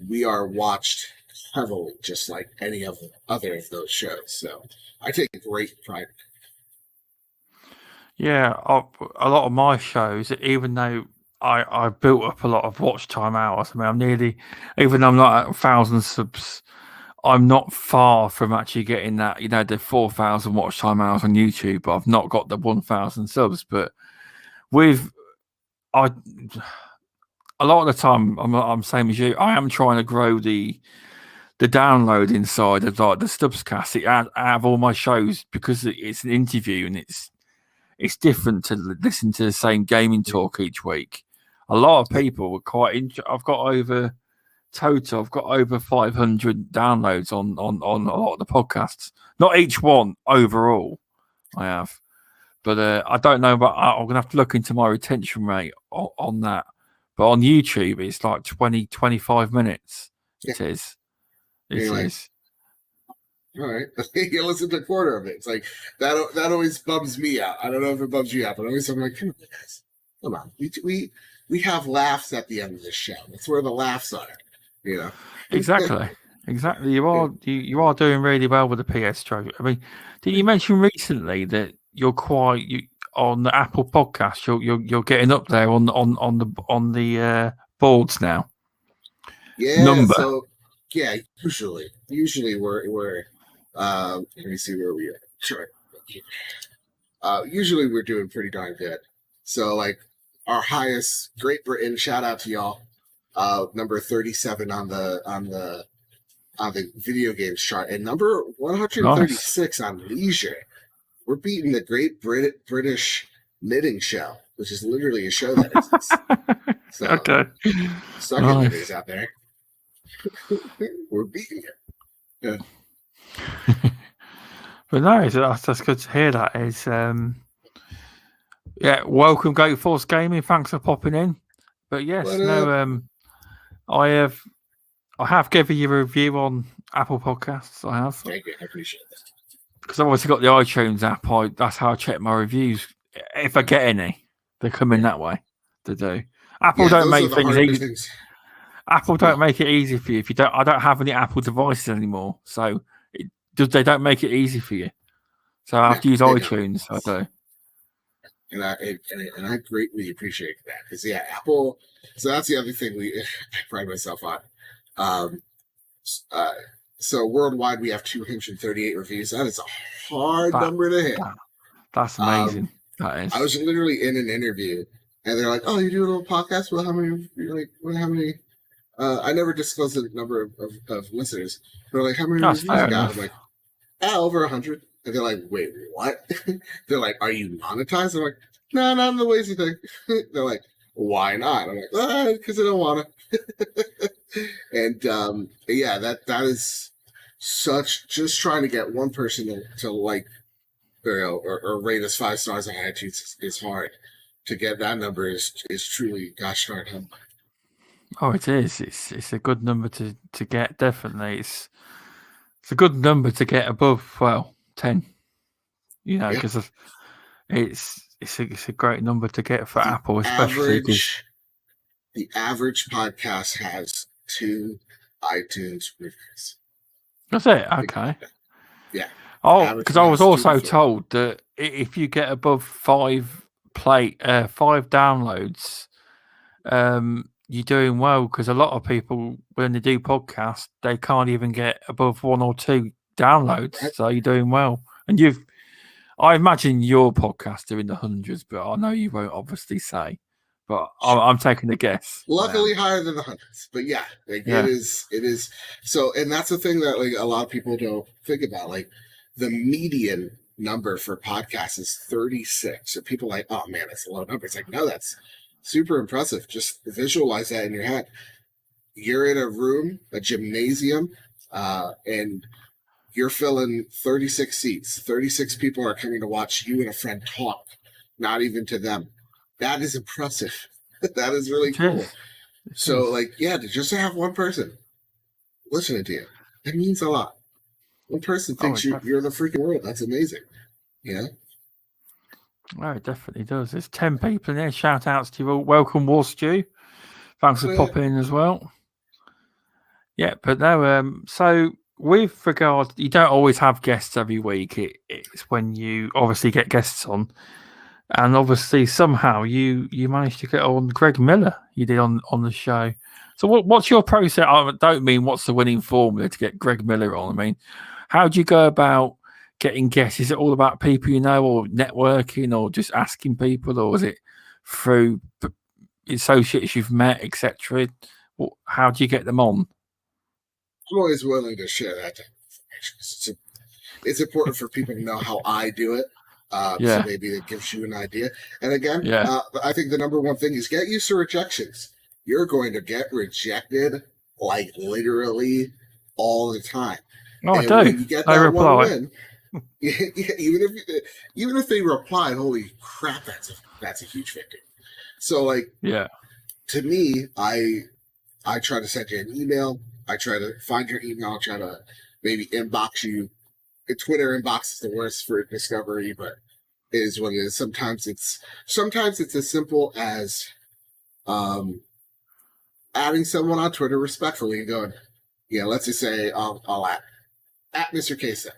B: we are watched heavily, just like any of the other of those shows. So I take great pride.
A: yeah, a lot of my shows, even though I built up a lot of watch time hours. I mean, I'm nearly, even though I'm not at 1,000 subs, I'm not far from actually getting that. The 4,000 watch time hours on YouTube. But I've not got the 1,000 subs. But with a lot of the time, I'm same as you. I am trying to grow the download inside of like the Stubzcast out of all my shows because it's an interview and it's different to listen to the same gaming talk each week. A lot of people were quite. I've got over 500 downloads on a lot of the podcasts. Not each one overall, I have, But I don't know, but I'm gonna have to look into my retention rate on that. But on YouTube, it's like 20, 25 minutes. It is. It is.
B: All right, you listen to a quarter of it. It's like that always bums me out. I don't know if it bums you out, but always I'm like, come on, guys, come on. We have laughs at the end of this show. That's where the laughs are, you know.
A: Exactly. You are doing really well with the PS Trophy. I mean, did you mention recently that you're on the Apple podcast? You're getting up there on the boards now.
B: Yeah.
A: Number.
B: So yeah, usually we're let me see where we are. Sure. Usually we're doing pretty darn good. So like our highest, Great Britain, shout out to y'all. Number 37 on the video games chart, and number 136 on leisure. We're beating the Great British Knitting Show, which is literally a show that exists. So,
A: okay.
B: Suck it, knitters out there. We're beating it. Yeah.
A: But no, that's good to hear. That is, welcome, Great Force Gaming. Thanks for popping in. But yes, I have given you a review on Apple Podcasts. I have.
B: Thank you. I appreciate that.
A: Because I've obviously got the iTunes app. That's how I check my reviews. If I get any, they come in that way. They do. Apple don't make things easy. Apple don't make it easy for you. I don't have any Apple devices anymore, so they don't make it easy for you. So I have to use iTunes. I do.
B: And I greatly appreciate that because Apple. So that's the other thing I pride myself on. So worldwide we have 238 reviews. That is a hard number to hit.
A: That's amazing. That is.
B: I was literally in an interview, and they're like, "Oh, you do a little podcast? Well, how many? How many?" I never disclosed the number of listeners. They're like, "How many reviews you got?" I'm like, over 100. And they're like, "Wait, what?" They're like, "Are you monetized?" I'm like, "No, not in the ways you think." They're like, "Why not?" I'm like, "Because I don't want to." And that is such, just trying to get one person to like, or rate us 5 stars on iTunes is hard. To get that number is truly gosh darn hard.
A: Oh, it is. It's a good number to get. Definitely, it's a good number to get above 10. You know, because it's a great number to get for Apple, especially because
B: the average podcast has 2 iTunes reviews.
A: That's it. Okay.
B: Yeah.
A: Oh, because I was also told that if you get above 5 downloads, you're doing well. Because a lot of people, when they do podcasts, they can't even get above 1 or 2 downloads. Right. So you're doing well, and I imagine your podcast are in the hundreds, but I know you won't obviously say. But I'm taking a guess.
B: Luckily, higher than the hundreds. But it is. So, and that's the thing that like a lot of people don't think about. Like the median number for podcasts is 36. So people are like, oh man, that's a low number. It's like, no, that's super impressive. Just visualize that in your head. You're in a room, a gymnasium, and you're filling 36 seats. 36 people are coming to watch you and a friend talk, not even to them. That is impressive. That is really cool. So, to just have one person listening to you, that means a lot. One person thinks you're the freaking world. That's amazing. Yeah.
A: Oh, it definitely does. There's 10 people in there. Shout outs to you all. Welcome, War Stew. Thanks for popping in as well. Yeah, but no, so with regard, you don't always have guests every week. It's when you obviously get guests on. And obviously, somehow you managed to get on Greg Miller. You did on the show. So what's your process? I don't mean what's the winning formula to get Greg Miller on. I mean, how do you go about getting guests? Is it all about people you know, or networking, or just asking people, or is it through associates you've met, etc.? How do you get them on?
B: I'm always willing to share that type of information. It's important for people to know how I do it. So maybe it gives you an idea. And again, I think the number one thing is get used to rejections. You're going to get rejected like literally all the time.
A: Oh,
B: and
A: I do.
B: when you get that one win, even if they replied, holy crap, that's a huge victory. So like
A: Yeah.
B: to me, I try to send you an email. I try to find your email. I try to maybe inbox you. Twitter inbox is the worst for discovery, but it is what it is. Sometimes it's as simple as adding someone on Twitter respectfully and going, yeah, let's just say I'll at Mr. Kesa.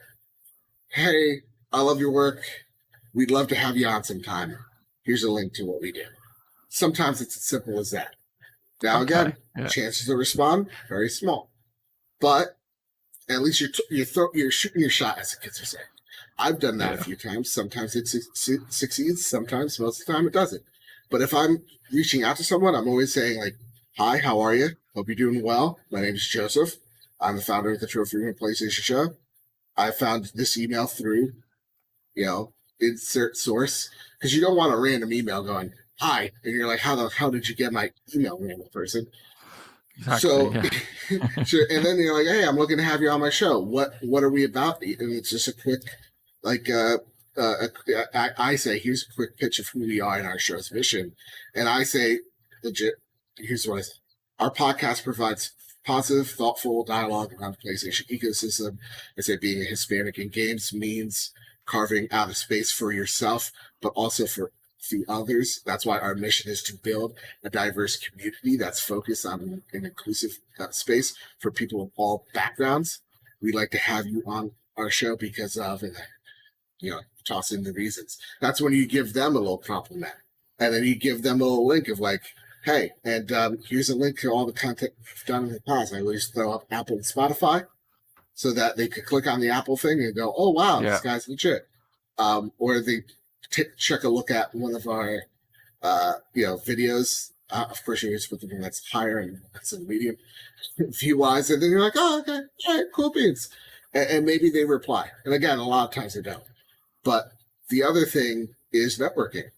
B: Hey, I love your work. We'd love to have you on sometime. Here's a link to what we do. Sometimes it's as simple as that. Now again, chances to respond very small, but at least you're shooting your shot, as the kids are saying. I've done that a few times. Sometimes it succeeds. Sometimes, most of the time, it doesn't. But if I'm reaching out to someone, I'm always saying like, "Hi, how are you? Hope you're doing well. My name is Joseph. I'm the founder of the Trophy Room PlayStation Show. I found this email through, insert source, because you don't want a random email going." Hi, and you're like, how did you get my email, random person?
A: Exactly,
B: so, sure, and then you're like, hey, I'm looking to have you on my show. What are we about? And it's just a quick, like, I say, here's a quick pitch of who we are in our show's mission, and I say, legit, here's what I say: our podcast provides positive, thoughtful dialogue around the PlayStation ecosystem. I say being a Hispanic in games means carving out a space for yourself, but also for the others. That's why our mission is to build a diverse community that's focused on an inclusive space for people of all backgrounds. We'd like to have you on our show because of, and toss in the reasons. That's when you give them a little compliment, and then you give them a little link of like, hey, and here's a link to all the content we've done in the past. I always throw up Apple and Spotify so that they could click on the Apple thing and go, oh wow, this guy's legit. Or they check a look at one of our videos. Of course, you just put the one that's higher and that's a medium view-wise, and then you're like, oh, okay, all right, cool beans. And maybe they reply. And again, a lot of times they don't. But the other thing is networking.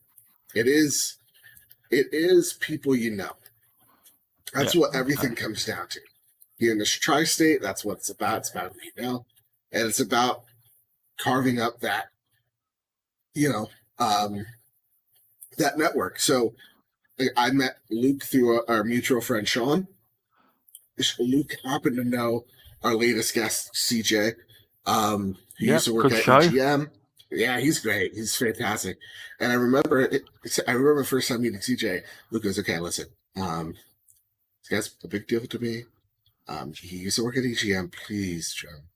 B: It is people you know. That's what everything comes down to. Here in the tri-state, that's what it's about. It's about who you know. And it's about carving up that, that network. So I met Luke through our mutual friend, Sean. Luke happened to know our latest guest, CJ. He used to work at EGM. Yeah, he's great. He's fantastic. And I remember the first time meeting CJ, Luke goes, okay, listen, this guy's a big deal to me. He used to work at EGM. Please, John,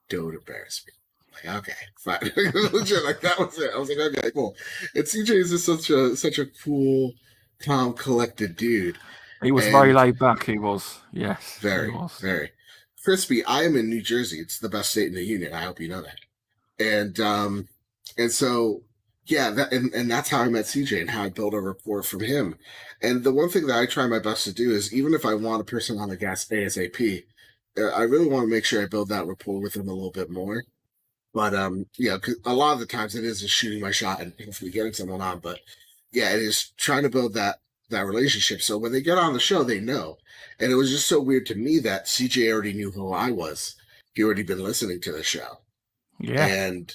B: don't embarrass me. Like, okay, fine. Legit, like that was it. I was like, okay, cool. And CJ is just such a cool, calm, collected dude.
A: He was very laid back. He was, yes,
B: very, very crispy. I am in New Jersey. It's the best state in the union. I hope you know that. And so yeah, and that's how I met CJ and how I built a rapport from him. And the one thing that I try my best to do is, even if I want a person on the gas ASAP, I really want to make sure I build that rapport with them a little bit more. But cause a lot of the times it is just shooting my shot and hopefully getting someone on. But yeah, it is trying to build that relationship. So when they get on the show, they know. And it was just so weird to me that CJ already knew who I was. He already been listening to the show.
A: Yeah.
B: And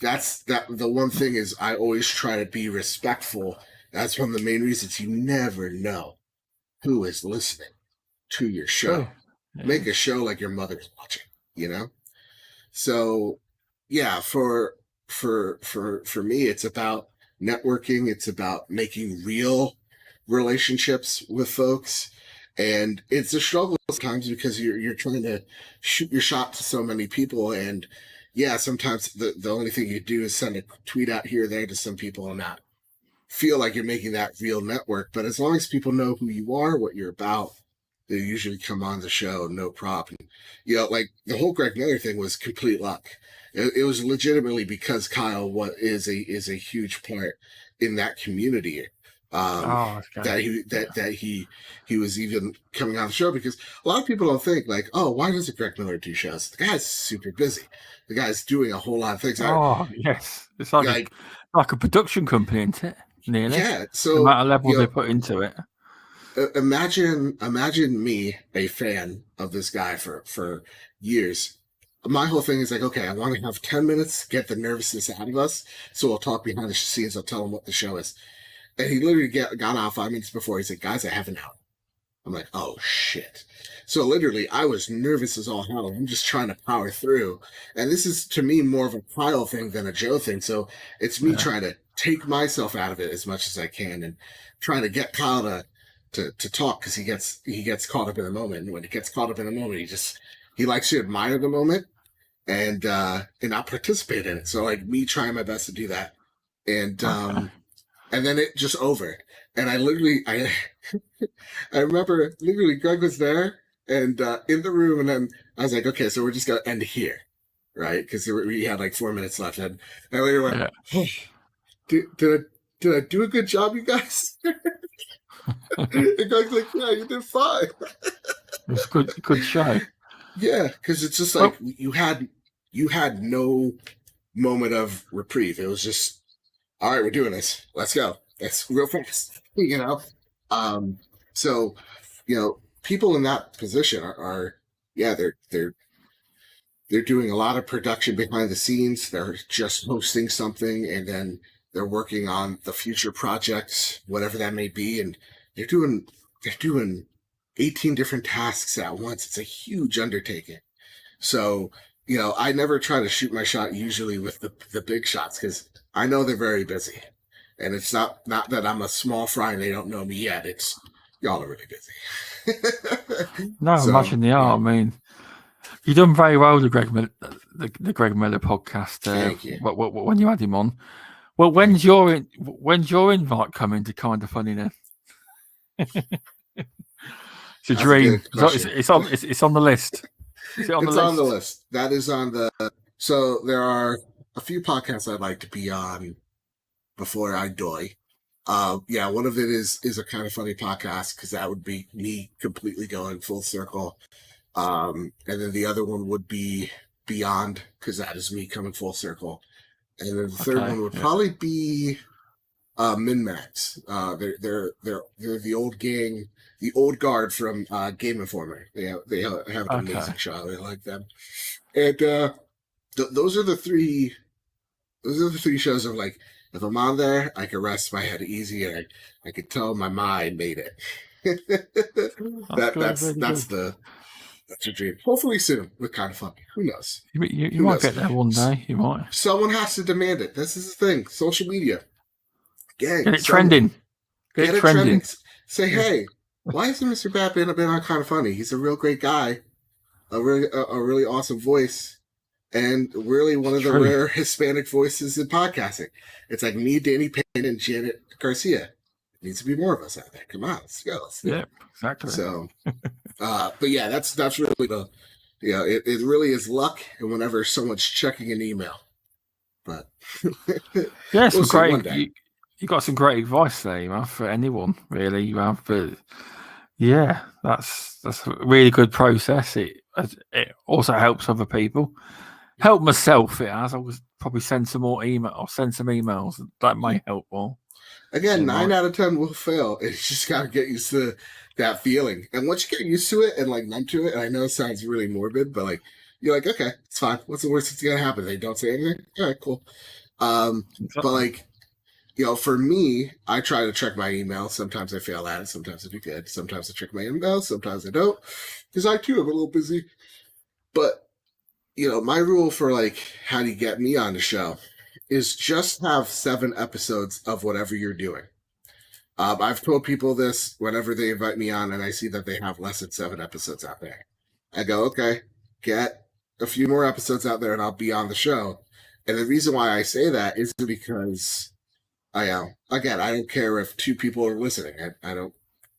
B: the one thing is, I always try to be respectful. That's one of the main reasons. You never know who is listening to your show. Yeah. Make a show like your mother's watching, So yeah, for me, it's about networking. It's about making real relationships with folks. And it's a struggle sometimes because you're trying to shoot your shot to so many people. And yeah, sometimes the only thing you do is send a tweet out here or there to some people and not feel like you're making that real network. But as long as people know who you are, what you're about, they usually come on the show, no problem. Like the whole Greg Miller thing was complete luck. It was legitimately because Kyle is a huge part in that community. That he was even coming on the show, because a lot of people don't think like, oh, why doesn't Greg Miller do shows? The guy's super busy. The guy's doing a whole lot of things.
A: Yes, it's like a production company, isn't it? Nearly.
B: Yeah. So
A: the amount of levels they put into it.
B: Imagine me, a fan of this guy for years, my whole thing is like, okay, I want to have 10 minutes, get the nervousness out of us. So we'll talk behind the scenes. I'll tell him what the show is. And he literally got out 5 minutes before. He's like, guys, I have an hour. I'm like, oh shit. So literally, I was nervous as all hell. I'm just trying to power through. And this is, to me, more of a Kyle thing than a Joe thing. So it's me trying to take myself out of it as much as I can and trying to get Kyle to talk, because he gets caught up in the moment. And when he gets caught up in the moment, he likes to admire the moment and not participate in it. So like me trying my best to do that. And and then it just over. And I remember literally Greg was there and in the room, and then I was like, okay, so we're just gonna end here, right? Because we had like 4 minutes left, and I later went, oh, did I do a good job, you guys? And Greg's like, yeah, you did fine.
A: It was a good show.
B: Yeah, because it's just like you had no moment of reprieve. It was just, all right, we're doing this. Let's go. It's real fast, you know. So, you know, people in that position are they're doing a lot of production behind the scenes. They're just hosting something, and then they're working on the future projects, whatever that may be, and they're doing 18 different tasks at once. It's a huge undertaking. So, you know, I never try to shoot my shot usually with the big shots, because I know they're very busy. And it's not that I'm a small fry and they don't know me yet. It's y'all are really busy.
A: No,
B: So,
A: imagine they are. I mean, you've done very well, the Greg Miller podcast.
B: Thank you.
A: When you had him on. Well, when's your invite coming to Kind of Funny then? It's a dream. It's on the list. It's on the list.
B: That is on the. So there are a few podcasts I'd like to be on before I die. One of it is a Kind of Funny podcast, because that would be me completely going full circle. And then the other one would be Beyond, because that is me coming full circle. And then the third one would probably be Min-Max. They're the old gang, the old guard from Game Informer. They have an amazing show. I really like them. And those are the three shows of like, if I'm on there, I can rest my head easy, and I can tell my mind made it. That's your dream. Hopefully soon with Kind of Funny. Who knows?
A: You might get there one day. You might.
B: Someone has to demand it. This is the thing. Social media. Gang,
A: get it trending. Get it trending.
B: Say, hey, why hasn't Mr. Badbit been on Kind of Funny? He's a real great guy, a really awesome voice, and really one of the rare Hispanic voices in podcasting. It's like me, Danny Payne, and Janet Garcia. There needs to be more of us out there. Come on, let's go.
A: Yeah, exactly.
B: So, but yeah, that's really it really is luck, and whenever someone's checking an email. But
A: yeah, some great. You got some great advice there, man, for anyone really, man. But yeah, that's a really good process. It also helps other people. Help myself, it has. I would probably send some emails. That might help more.
B: Again, 9 out of 10 will fail. It's just got to get used to that feeling. And once you get used to it and like numb to it, and I know it sounds really morbid, but like you're like, okay, it's fine. What's the worst that's gonna happen? They don't say anything. All right, cool. But like, you know, for me, I try to check my email. Sometimes I fail at it. Sometimes I do good. Sometimes I check my email. Sometimes I don't, because I too am a little busy. But you know, my rule for like how do you get me on the show is just have 7 episodes of whatever you're doing. I've told people this whenever they invite me on and I see that they have less than 7 episodes out there. I go, okay, get a few more episodes out there and I'll be on the show. And the reason why I say that is because I don't care if 2 people are listening. I don't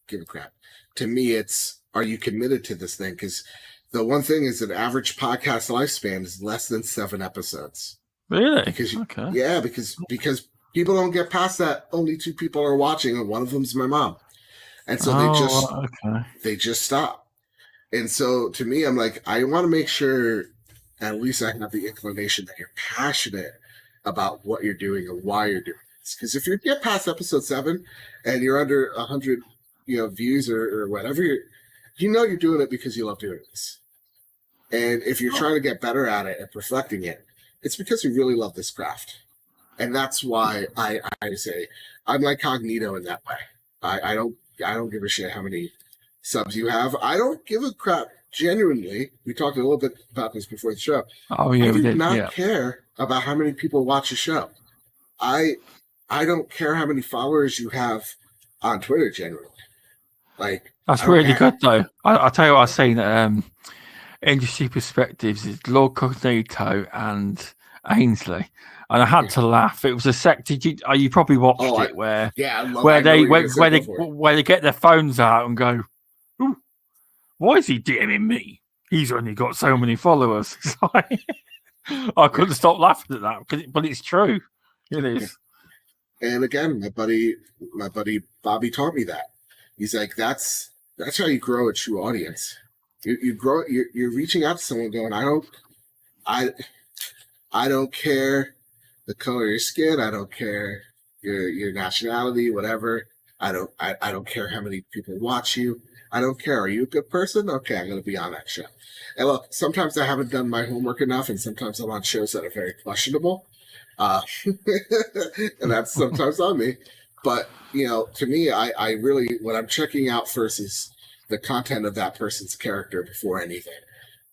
B: give a crap. To me, it's, are you committed to this thing? Because the one thing is an average podcast lifespan is less than 7 episodes.
A: Really?
B: Because because people don't get past that. Only 2 people are watching, and one of them's my mom, and so they just stop. And so to me, I'm like, I want to make sure at least I have the inclination that you're passionate about what you're doing and why you're doing this. Because if you get past episode 7 and you're under 100, views or whatever, you're doing it because you love doing this. And if you're trying to get better at it and perfecting it, it's because you really love this craft. And that's why I say I'm like Cognito in that way. I don't give a shit how many subs you have. I don't give a crap. Genuinely, we talked a little bit about this before the show.
A: Oh yeah,
B: I
A: we
B: do
A: did.
B: not
A: Yeah.
B: care about how many people watch a show. I don't care how many followers you have on Twitter. Generally, like
A: That's
B: I don't
A: really
B: care.
A: good though. I'll tell you what I've seen. Industry Perspectives is Lord Cognito and Ainsley, and I had to laugh. It was a sec. Did you? You probably watched it where
B: Yeah, I love.
A: where
B: I know
A: they
B: what you're gonna say.
A: where they get their phones out and go, "Ooh, why is he DMing me? He's only got so many followers." It's like, I couldn't stop laughing at that, but it's true. It is.
B: And again, my buddy Bobby taught me that. He's like, that's how you grow a true audience. You grow. You're reaching out to someone, going, I don't care the color of your skin. I don't care your nationality, whatever. I don't care how many people watch you. I don't care. Are you a good person? Okay, I'm going to be on that show. And look, sometimes I haven't done my homework enough, and sometimes I'm on shows that are very questionable. And that's sometimes on me. But, to me, I really, what I'm checking out first is the content of that person's character before anything,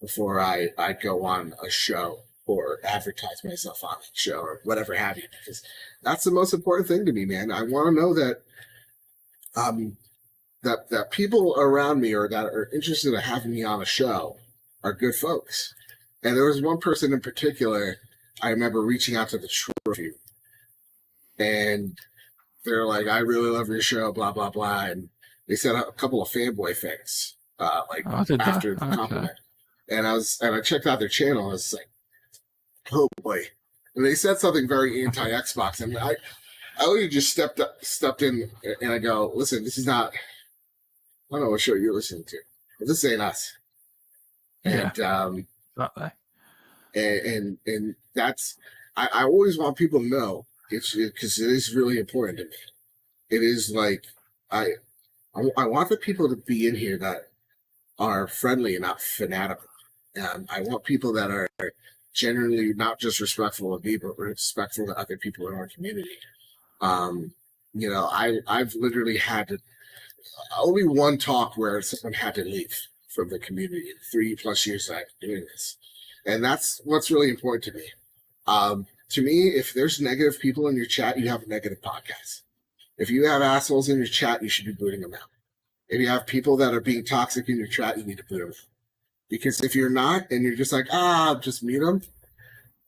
B: before I go on a show or advertise myself on a show or whatever have you, because that's the most important thing to me, man. I want to know that that people around me or that are interested in having me on a show are good folks. And there was one person in particular I remember reaching out to the trophy, and they're like, "I really love your show," blah blah blah, and they said a couple of fanboy things, after the compliment. And I checked out their channel. And I was like, "Oh boy!" And they said something very anti-Xbox, and I only just stepped in, and I go, "Listen, this is not. I don't know what show you're listening to, but this ain't us."
A: Yeah.
B: And
A: Exactly.
B: and that's I always want people to know because it is really important to me. It is like I want the people to be in here that are friendly and not fanatical. I want people that are generally not just respectful of me, but respectful to other people in our community. I've literally had only one talk where someone had to leave from the community in 3+ years that I've been doing this. And that's what's really important to me. To me, if there's negative people in your chat, you have a negative podcast. If you have assholes in your chat, you should be booting them out. If you have people that are being toxic in your chat, you need to boot them out. Because if you're not, and you're just like, just mute them,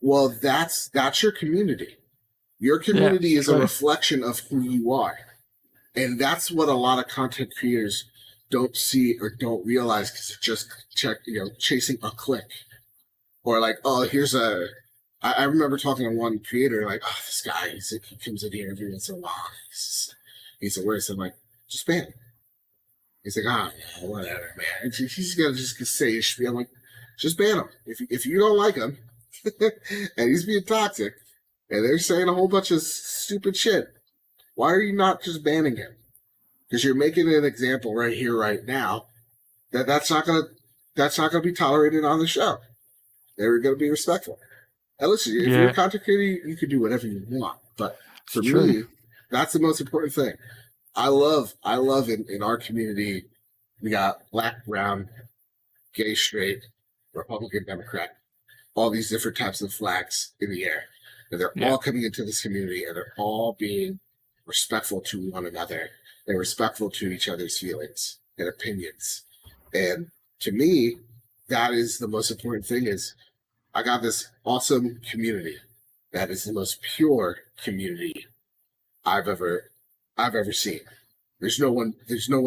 B: well, that's your community. Your community is a reflection of who you are. And that's what a lot of content creators don't see or don't realize because it's just chasing a click. Or like, I remember talking to one creator, like, this guy, he comes in here every once in a while. He's the worst. I'm like, just ban him. He's like, whatever, man. He's going to just say his spiel. I'm like, just ban him. If you don't like him, and he's being toxic, and they're saying a whole bunch of stupid shit, why are you not just banning him? Because you're making an example right here, right now, that's not gonna be tolerated on the show. They're gonna be respectful. And listen, if you're a content creator, you can do whatever you want. But for me, that's the most important thing. I love in our community, we got black, brown, gay, straight, Republican, Democrat, all these different types of flags in the air. And they're all coming into this community, and they're all being respectful to one another. They're respectful to each other's feelings and opinions. And to me, that is the most important thing is I got this awesome community that is the most pure community I've ever seen. There's no one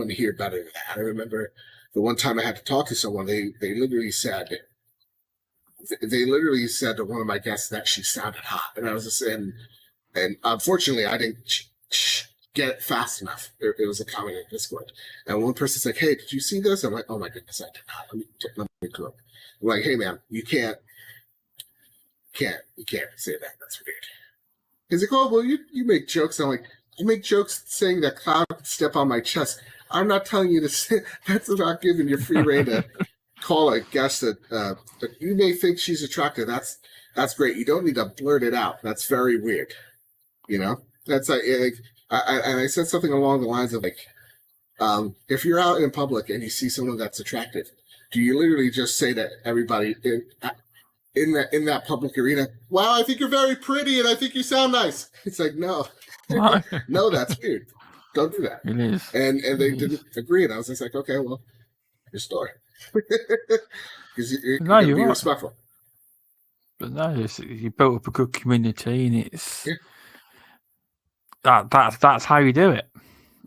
B: here better than that. I remember the one time I had to talk to someone, they literally said to one of my guests that she sounded hot. And I was just saying, and unfortunately I didn't get it fast enough. It was a comment in Discord. And one person's like, "Hey, did you see this?" I'm like, "Oh my goodness, I did not. Let me go." I'm like, "Hey man, you can't say that. That's weird." He's like, "Oh, well, you make jokes." I'm like, "I make jokes saying that Cloud could step on my chest. I'm not telling you to say that's not giving you free reign to call a guest that you may think she's attractive, that's great. You don't need to blurt it out. That's very weird. You know, that's like I said something along the lines of like, if you're out in public and you see someone that's attractive, do you literally just say to everybody in that public arena, "Wow, I think you're very pretty and I think you sound nice"? It's like, no, no, that's weird. Don't do that.
A: It is.
B: And they didn't agree, and I was just like, okay, well, your story, because you're going to be respectful.
A: But no, you built up a good community, and it's that's how you do it.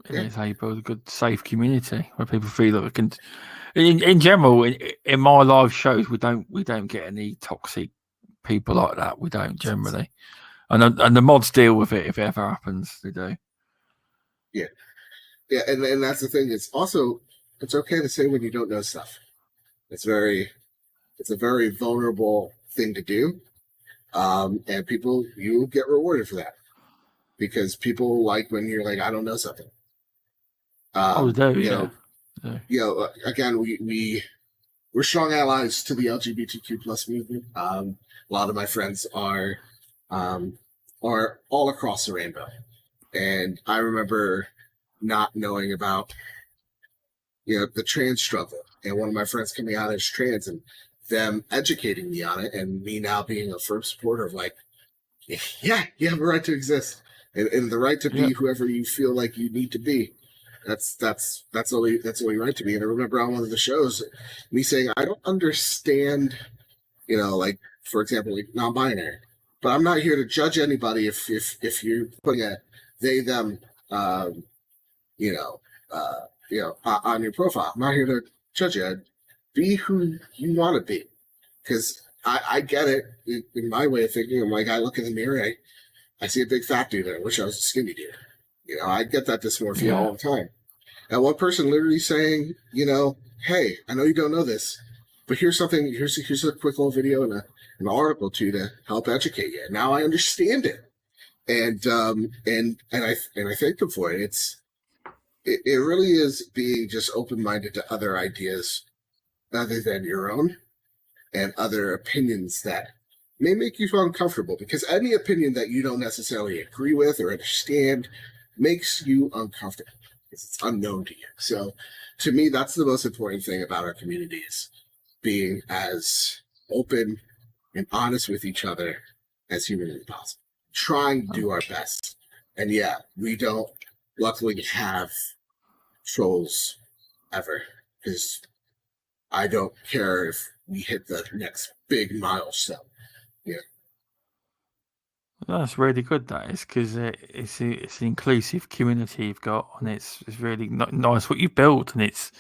A: It's how you build a good, safe community where people feel that we can. In general, in my live shows, we don't get any toxic people like that. We don't generally, and the mods deal with it if it ever happens. They do.
B: Yeah, and that's the thing. It's okay to say when you don't know stuff. It's a very vulnerable thing to do, and you get rewarded for that because people like when you're like, I don't know something. Again, we're strong allies to the LGBTQ plus movement. A lot of my friends are all across the rainbow, and I remember not knowing about the trans struggle, and one of my friends coming out as trans and them educating me on it, and me now being a firm supporter of like, yeah, you have a right to exist and the right to be whoever you feel like you need to be. That's only right to me. And I remember on one of the shows, me saying, I don't understand, like for example, like non-binary, but I'm not here to judge anybody if you're putting a they them, on your profile. I'm not here to judge you. Be who you want to be, because I get it in my way of thinking. I'm like, I look in the mirror, I see a big fat dude there. I wish I was a skinny dude. I get that dysmorphia all the time. And one person literally saying, hey, I know you don't know this, but here's something. Here's a quick little video and an article to help educate you. Now I understand it, and I thank them for it. It really is being just open-minded to other ideas other than your own and other opinions that may make you feel uncomfortable, because any opinion that you don't necessarily agree with or understand makes you uncomfortable because it's unknown to you. So to me, that's the most important thing about our community, is being as open and honest with each other as humanly possible, trying to do our best. And yeah, we don't luckily have trolls ever, because I don't care if we hit the next big milestone. Yeah,
A: that's really good. That is, because it's an inclusive community you've got, and it's really nice what you built, and it's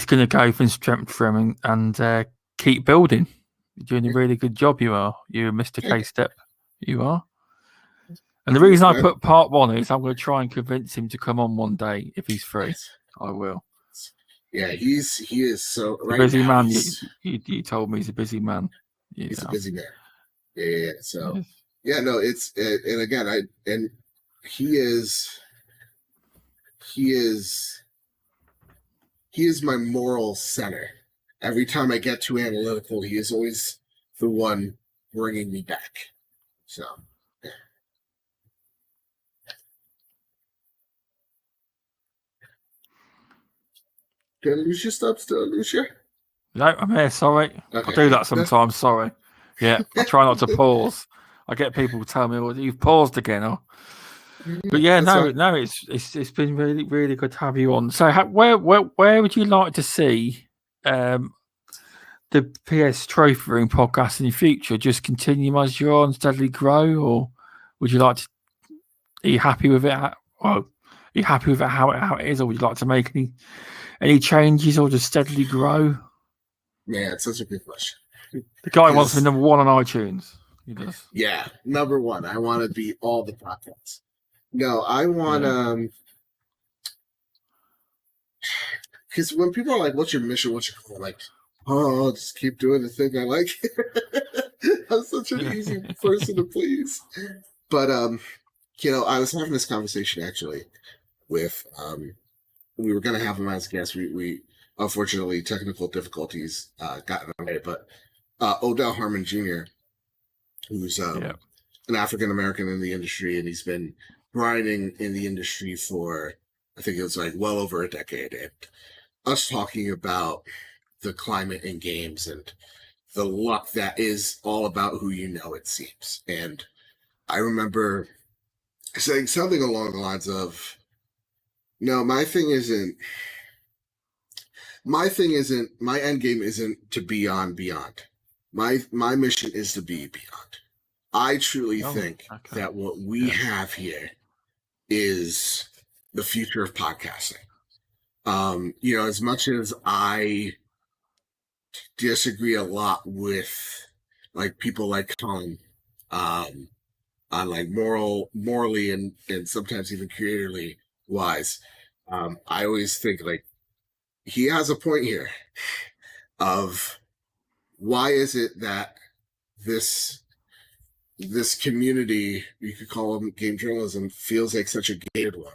A: going to go from strength to strength and keep building. You're doing a really good job. You're Mr. K-Step. You are. And the reason I put part 1 is I'm going to try and convince him to come on one day if he's free. I will.
B: Yeah, he is so
A: right. A busy man. You told me he's a busy man.
B: He's a busy man. Yeah. So no, it's and again, he is my moral center. Every time I get too analytical, he is always the one bringing me back. So. Did I lose your Stubz? Did I lose you?
A: No, I'm here. Sorry. Okay. I do that sometimes. Sorry. Yeah, I try not to pause. I get people to tell me, "Well, you've paused again." Or... But yeah, no, it's been really, really good to have you on. So, where would you like to see the PS Trophy Room podcast in the future? Just continue as you're on, steadily grow, or would you like to? Are you happy with it? Are you happy with it how it is, or would you like to make any changes, or just steadily grow?
B: Yeah, it's such a good question.
A: The guy wants to be number 1 on iTunes. He does.
B: Yeah, number 1. I want to be all the podcasts. No, I want because when people are like, "What's your mission? What's your goal?" I'm like, "Oh, I'll just keep doing the thing I like." I'm such an easy person to please. But I was having this conversation actually with we were going to have him as a guest. We unfortunately, technical difficulties got in the way. But Odell Harmon Jr., who's
A: Yeah.
B: an African American in the industry, and he's been grinding in the industry for, I think it was like well over a decade. And us talking about the climate in games and the luck that is all about who you know, it seems. And I remember saying something along the lines of, no, my end game isn't to be on beyond. My mission is to be beyond. I truly
A: Oh,
B: think
A: okay.
B: that what we have here is the future of podcasting. As much as I disagree a lot with like people like Colin, on like morally and sometimes even creatorly wise, I always think like he has a point here of why is it that this community, you could call them game journalism, feels like such a gated one,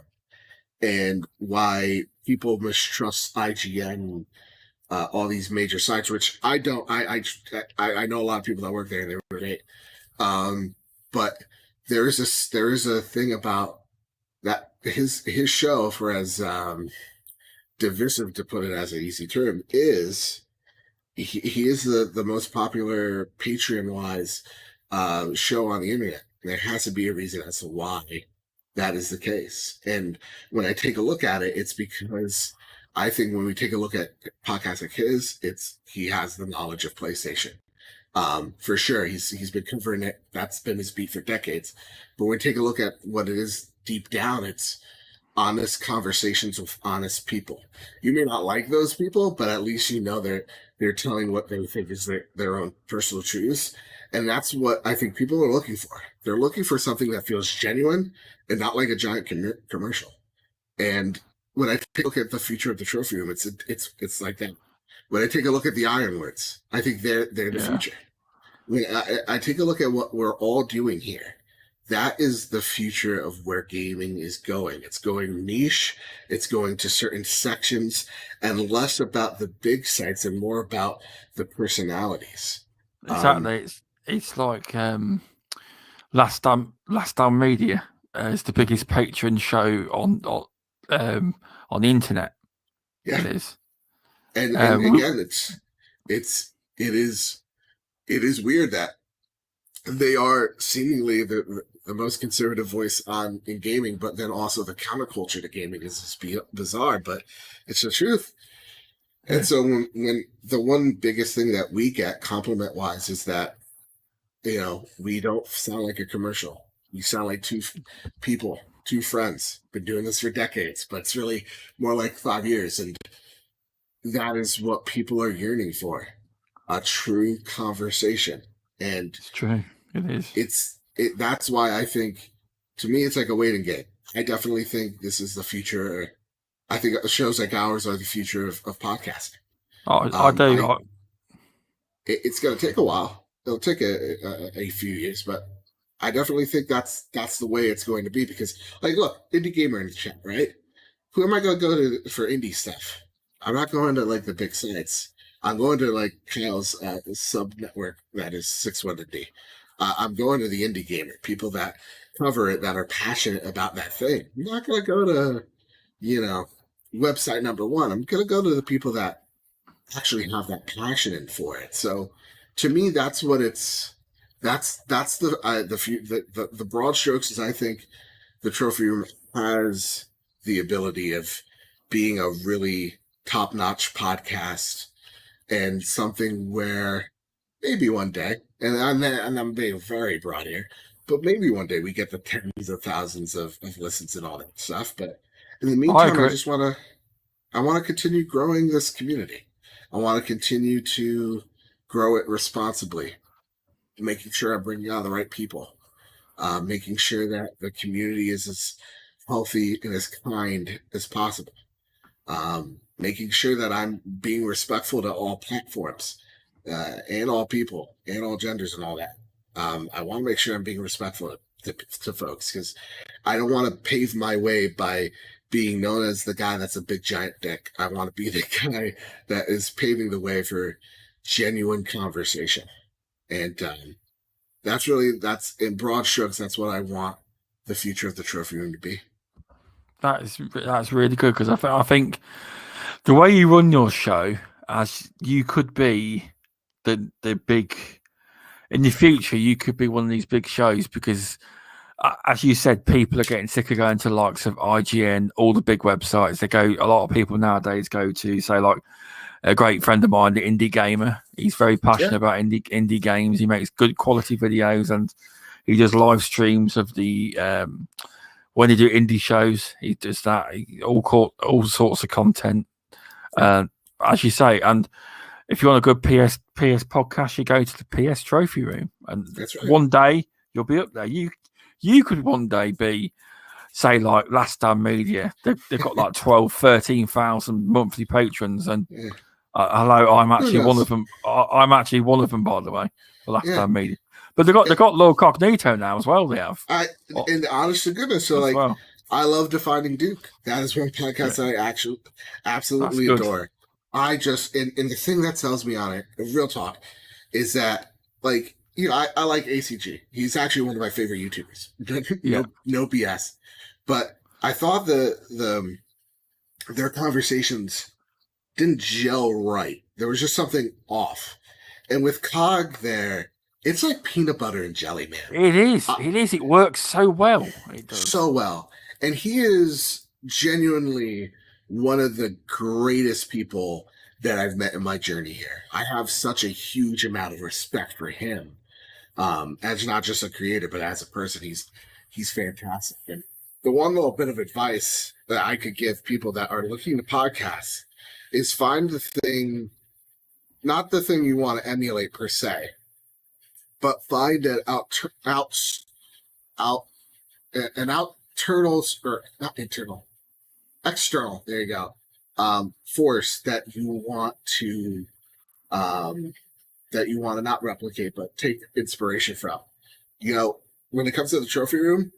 B: and why people mistrust IGN, all these major sites, which I don't. I know a lot of people that work there, and they're great. But there is a thing about that his show, for as divisive to put it as an easy term, is he is the most popular Patreon wise show on the internet. There has to be a reason as to why that is the case. And when I take a look at it, it's because I think when we take a look at podcasts like his, he has the knowledge of PlayStation. For sure, he's been covering it. That's been his beat for decades. But when we take a look at what it is deep down, it's honest conversations with honest people. You may not like those people, but at least you know they're telling what they think is their own personal truths. And that's what I think people are looking for. They're looking for something that feels genuine and not like a giant commercial. And when I take a look at the future of the trophy room, it's like that. When I take a look at the Ironwoods, I think they're the future. When I take a look at what we're all doing here, that is the future of where gaming is going. It's going niche, it's going to certain sections, and less about the big sites and more about the personalities.
A: Exactly. It's like Last Time Media is the biggest Patreon show on the internet.
B: Yeah.
A: It is.
B: And again, it is weird that they are seemingly the most conservative voice in gaming, but then also the counterculture to gaming is just bizarre, but it's the truth. Yeah. And so when the one biggest thing that we get compliment wise is that, we don't sound like a commercial. We sound like two people, two friends, been doing this for decades, but it's really more like 5 years. And that is what people are yearning for, a true conversation. And
A: it's true. It is.
B: That's why I think, to me, it's like a waiting game. I definitely think this is the future. I think shows like ours are the future of podcasting.
A: I do.
B: It's going to take a while. It'll take a few years, but I definitely think that's the way it's going to be because, like, look, indie gamer in the chat, right? Who am I going to go to for indie stuff? I'm not going to like the big sites. I'm going to like Kyle's sub network that is 600D. I'm going to the indie gamer, people that cover it, that are passionate about that thing. I'm not going to go to, website number one. I'm going to go to the people that actually have that passion for it. So to me, that's what it's, that's the broad strokes is I think the trophy room has the ability of being a really top-notch podcast and something where maybe one day, and I'm being very broad here, but maybe one day we get the tens of thousands of listens and all that stuff. But in the meantime, I want to continue growing this community. I want to continue to grow it responsibly, making sure I'm bringing on the right people, making sure that the community is as healthy and as kind as possible. Making sure that I'm being respectful to all platforms and all people and all genders and all that. I want to make sure I'm being respectful to folks because I don't want to pave my way by being known as the guy that's a big giant dick. I want to be the guy that is paving the way for genuine conversation. And that's in broad strokes, that's what I want the future of the trophy room to be.
A: That's really good, because I think the way you run your show, as you could be the big in the future, you could be one of these big shows, because as you said, people are getting sick of going to the likes of IGN, all the big websites. A lot of people nowadays go to, say, like a great friend of mine, the Indie Gamer. He's very passionate about indie games. He makes good quality videos, and he does live streams of the when he do indie shows. He does that, all sorts of content. As you say, and if you want a good PS podcast, you go to the PS Trophy Room, and one day you'll be up there. You could one day be, say, like Last Stand Media. They've got like 12, 13,000 monthly patrons, and hello, I'm actually one of them. I'm actually one of them, by the way, for Last Stand Media. But they got Lord Cognito now as well. They have.
B: And honest to goodness, so like, I love Defining Duke. That is one podcast I actually absolutely adore. I just and the thing that sells me on it, real talk, is that, like, you know, I like ACG. He's actually one of my favorite YouTubers. No BS. But I thought their conversations didn't gel right. There was just something off. And with Cog there, it's like peanut butter and jelly, man.
A: It is. It works so well. It does.
B: So well. And he is genuinely one of the greatest people that I've met in my journey here. I have such a huge amount of respect for him. As not just a creator, but as a person, he's fantastic. And the one little bit of advice that I could give people that are looking to podcasts is find the thing, not the thing you want to emulate per se, but find an external, there you go, force that you want to not replicate, but take inspiration from. You know, when it comes to the trophy room,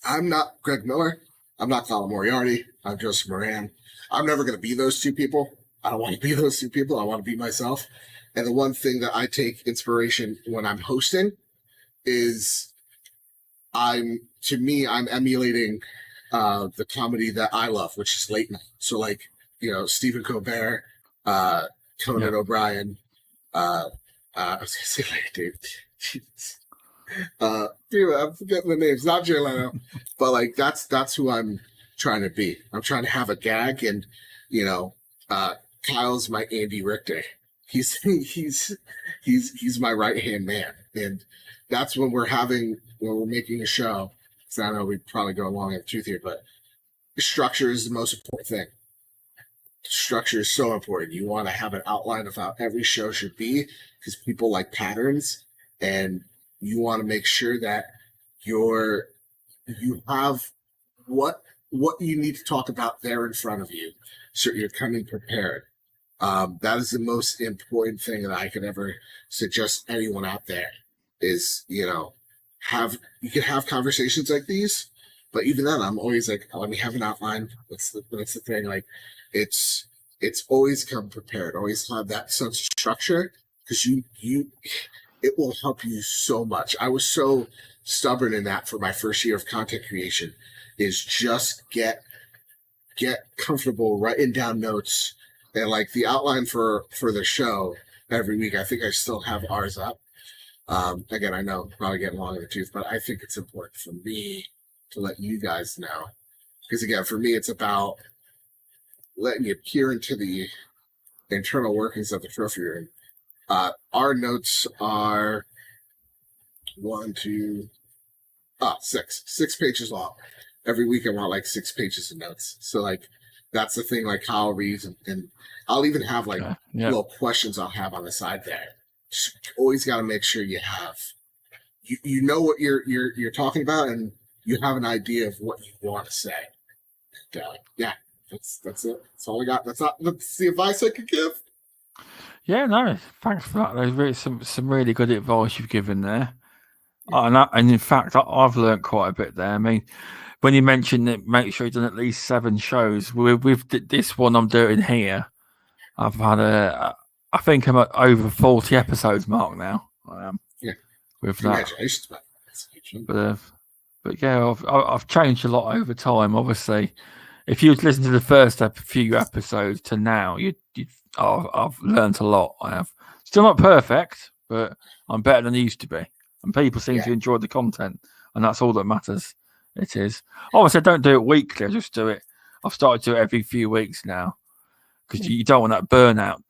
B: I'm not Greg Miller. I'm not Colin Moriarty. I'm Joseph Moran. I'm never going to be those two people. I don't want to be those two people. I want to be myself. And the one thing that I take inspiration when I'm hosting is I'm emulating the comedy that I love, which is late night. So, like, you know, Stephen Colbert, Conan O'Brien, I was gonna say like Dave. Dude, I'm forgetting the names. Not Jay Leno, but like that's who I'm trying to be. I'm trying to have a gag, and you know, Kyle's my Andy Richter. He's my right hand man, and that's when we're making a show. So I know we probably go along in the truth here, but structure is the most important thing. Structure is so important. You want to have an outline of how every show should be, because people like patterns, and you want to make sure that you have what you need to talk about there in front of you, so you're coming prepared. That is the most important thing that I could ever suggest anyone out there is, you know, you can have conversations like these, but even then I'm always like, let me have an outline. What's the thing? Like, it's always come prepared. Always have that sense of structure, because it will help you so much. I was so stubborn in that for my first year of content creation, is just get comfortable writing down notes, and like the outline for the show every week. I think I still have ours up. Again, I know I'm probably getting long in the tooth, but I think it's important for me to let you guys know, because again, for me, it's about letting you peer into the internal workings of the trophy room. Our notes are 6 pages long. Every week I want like 6 pages of notes. So like, that's the thing, like Kyle reads, and I'll even have like little questions I'll have on the side there. Just always got to make sure you have, you know what you're talking about, and you have an idea of what you want to say. Yeah, that's it. That's all I got. That's the advice I could give.
A: Yeah, no, thanks for that. There's really some really good advice you've given there. And in fact, I've learned quite a bit there. I mean, when you mentioned that, make sure you've done at least 7 shows. With this one I'm doing here, I've had I think I'm at over 40 episodes mark now. I am.
B: Yeah.
A: With
B: Congratulations,
A: that.
B: man.
A: But yeah, I've changed a lot over time. Obviously, if you listen to the first few episodes to now, I've learned a lot. I have. Still not perfect, but I'm better than I used to be. And people seem to enjoy the content, and that's all that matters. It is. Obviously, I don't do it weekly. I just do it. I've started to do it every few weeks now because you don't want that burnout.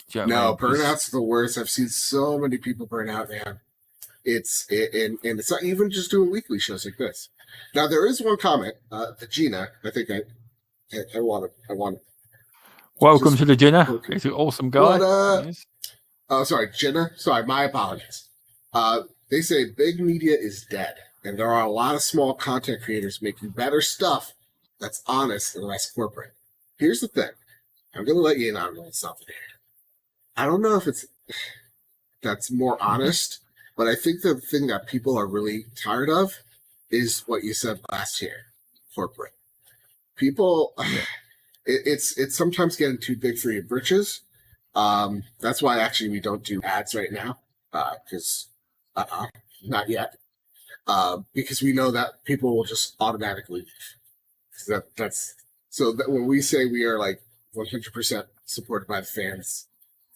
B: You know burnout's the worst. I've seen so many people burn out, man. And it's not even just doing weekly shows like this. Now there is one comment, the Gina. I think I want to.
A: Welcome to the Gina. He's an awesome guy.
B: Oh, sorry, Gina. Sorry, my apologies. They say big media is dead, and there are a lot of small content creators making better stuff that's honest and less corporate. Here's the thing. I'm going to let you in on something here. I don't know if that's more honest, but I think the thing that people are really tired of is what you said last year, corporate. People, it's sometimes getting too big for your britches. That's why actually we don't do ads right now, because not yet, because we know that people will just automatically leave. So that when we say we are like 100% supported by the fans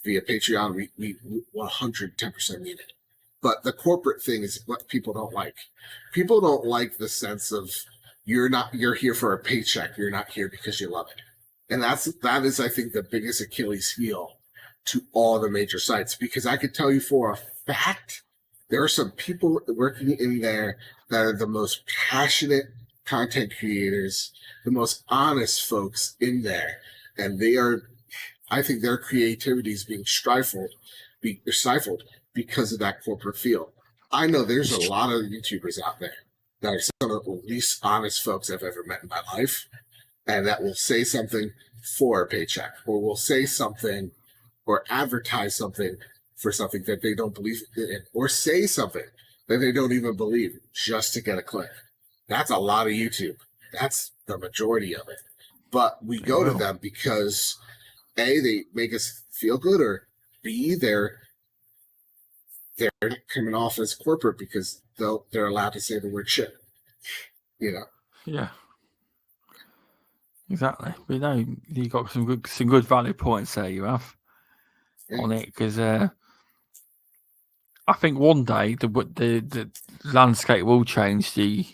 B: via Patreon, we 110% mean it. But the corporate thing is what people don't like. People don't like the sense of you're here for a paycheck. You're not here because you love it. And that is, I think, the biggest Achilles heel to all the major sites, because I could tell you for a fact, there are some people working in there that are the most passionate content creators, the most honest folks in there. And I think their creativity is being stifled because of that corporate feel. I know there's a lot of YouTubers out there that are some of the least honest folks I've ever met in my life, and that will say something for a paycheck, or will say something or advertise something for something that they don't believe in, or say something that they don't even believe just to get a click. That's a lot of YouTube. That's the majority of it. But we go to them because A, they make us feel good, or B, they're coming off as corporate because they're allowed to say the word shit. You know?
A: Yeah. Exactly. We know you got some good valid points there. You have on it, because I think one day the landscape will change. The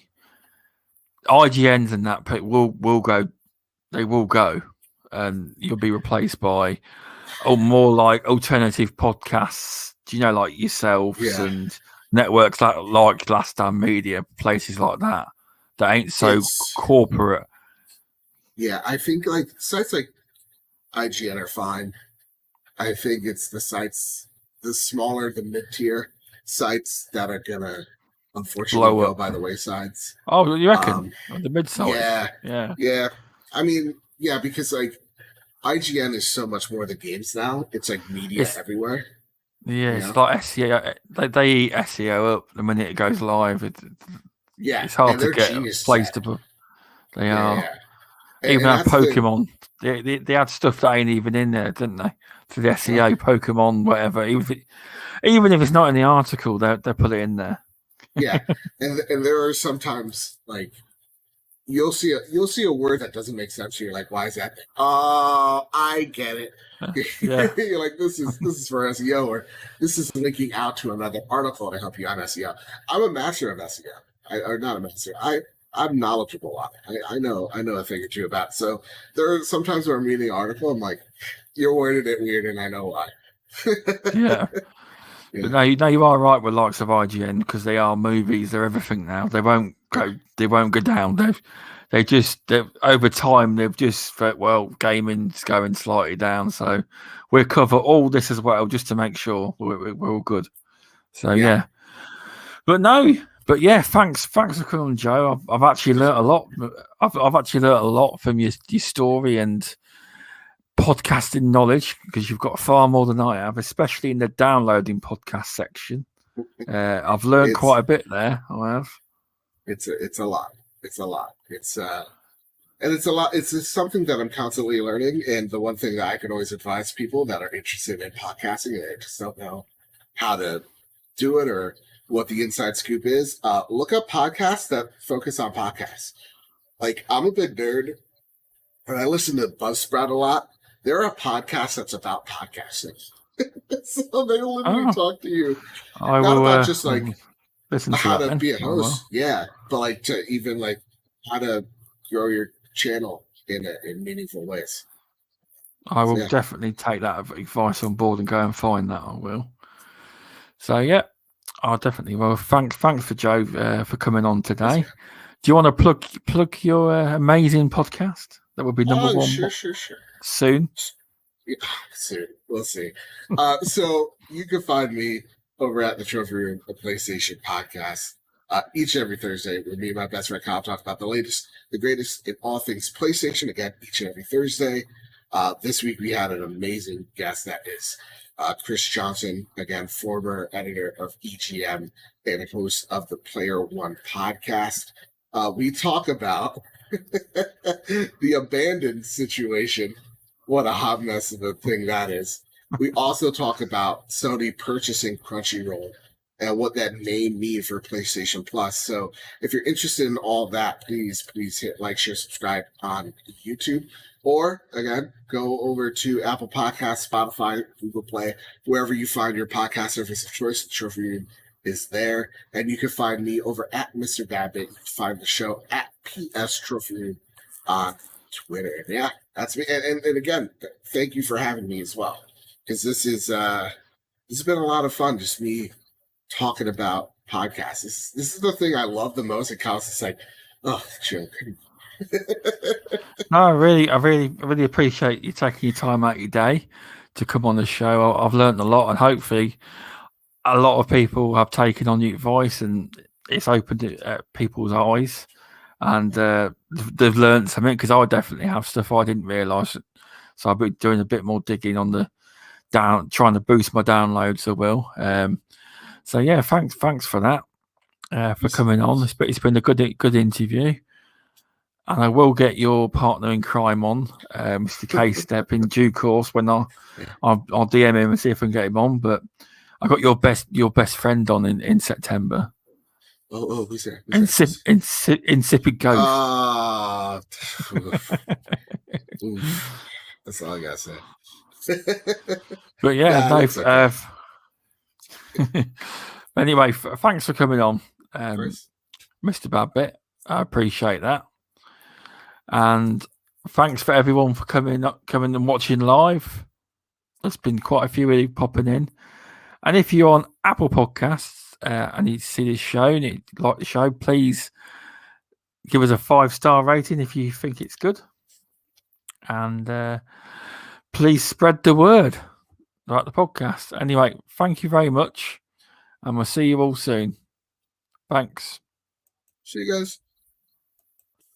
A: IGNs and that will go. They will go, and you'll be replaced by more like alternative podcasts. Do you know, like yourselves and networks like Last Stand Media, places like that ain't so corporate.
B: Yeah, I think like sites like IGN are fine. I think it's the sites, the smaller, the mid-tier sites that are gonna unfortunately go by the waysides.
A: Oh, you reckon? The mid-size?
B: Yeah. I mean, yeah, because like IGN is so much more than games now. It's like media everywhere.
A: Yeah, it's like SEO. They eat SEO up the minute it goes live. It's hard to get a place to put. They are. Yeah. Even had Pokemon. They had stuff that ain't even in there, didn't they? For the SEO, Pokemon, whatever. Even if it's not in the article, they put it in there.
B: Yeah, and there are sometimes like you'll see a word that doesn't make sense. You're like, why is that? Oh, I get it. Yeah. You're like, this is for SEO, or this is linking out to another article to help you on SEO. I'm a master of SEO. Or not a master. I'm knowledgeable on it. I know a thing or two about it. So there are sometimes where I'm reading an article, I'm like, you're worded it weird, and I know why.
A: Yeah. But no, you are right with likes of IGN, because they are movies. They're everything now. They won't go down. They over time they've just felt, well, gaming's going slightly down, so we'll cover all this as well just to make sure we're all good. So yeah. But yeah, thanks for coming on, Joe. I've actually learnt a lot. I've actually learnt a lot from your story and podcasting knowledge, because you've got far more than I have, especially in the downloading podcast section. I've learned
B: It's
A: quite a bit there. I have.
B: it's a lot. It's a lot. And it's a lot. It's just something that I'm constantly learning. And the one thing that I can always advise people that are interested in podcasting and they just don't know how to do it or what the inside scoop is, look up podcasts that focus on podcasts. Like, I'm a big nerd and I listen to Buzzsprout a lot. There are podcasts that's about podcasting. So they literally talk to you.
A: I
B: Not
A: will
B: about just like
A: listen to
B: how
A: that
B: to
A: then.
B: be a host, yeah, but like to even like how to grow your channel in meaningful ways.
A: I will definitely take that advice on board and go and find that. I will. So yeah, I definitely will. Thanks for Joe for coming on today.
B: Yes,
A: do you want to plug your amazing podcast that will be number one?
B: Sure.
A: Soon.
B: Yeah, soon. We'll see. So you can find me over at the Trophy Room, a PlayStation podcast. Each and every Thursday, with me and my best friend Kyle talk about the latest, the greatest in all things PlayStation. Again, each and every Thursday. This week we had an amazing guest that is Chris Johnson, again, former editor of EGM and host of the Player One podcast. We talk about the abandoned situation. What a hot mess of a thing that is. We also talk about Sony purchasing Crunchyroll and what that may mean for PlayStation Plus. So if you're interested in all that, please hit like, share, subscribe on YouTube. Or, again, go over to Apple Podcasts, Spotify, Google Play, wherever you find your podcast service of choice. The Trophy Room is there. And you can find me over at Mr Badbit. You can find the show at PS Trophy Room on Twitter. And yeah, that's me. And again, thank you for having me as well. Because this has been a lot of fun, just me talking about podcasts. This is the thing I love the most. And Kyle's just like, oh, joke.
A: No, I really appreciate you taking your time out of your day to come on the show. I've learned a lot, and hopefully, a lot of people have taken on your advice, and it's opened people's eyes, and they've learned something. Because I definitely have stuff I didn't realise, so I've been doing a bit more digging on the trying to boost my downloads. I will. So yeah, thanks for that, for coming on. It's been a good interview. And I will get your partner in crime on, Mr. K-Step, in due course when I'll DM him and see if I can get him on. But I got your best friend on in September.
B: Oh, who's that?
A: Insipid Ghost.
B: That's all I gotta say.
A: But yeah, anyway, thanks for coming on, Mr. Badbit. I appreciate that. And thanks for everyone for coming and watching live. There's been quite a few really popping in. And if you're on Apple Podcasts and you see this show and you like the show, please give us a 5-star rating if you think it's good. And please spread the word about the podcast. Anyway, thank you very much. And we'll see you all soon. Thanks.
B: See you guys.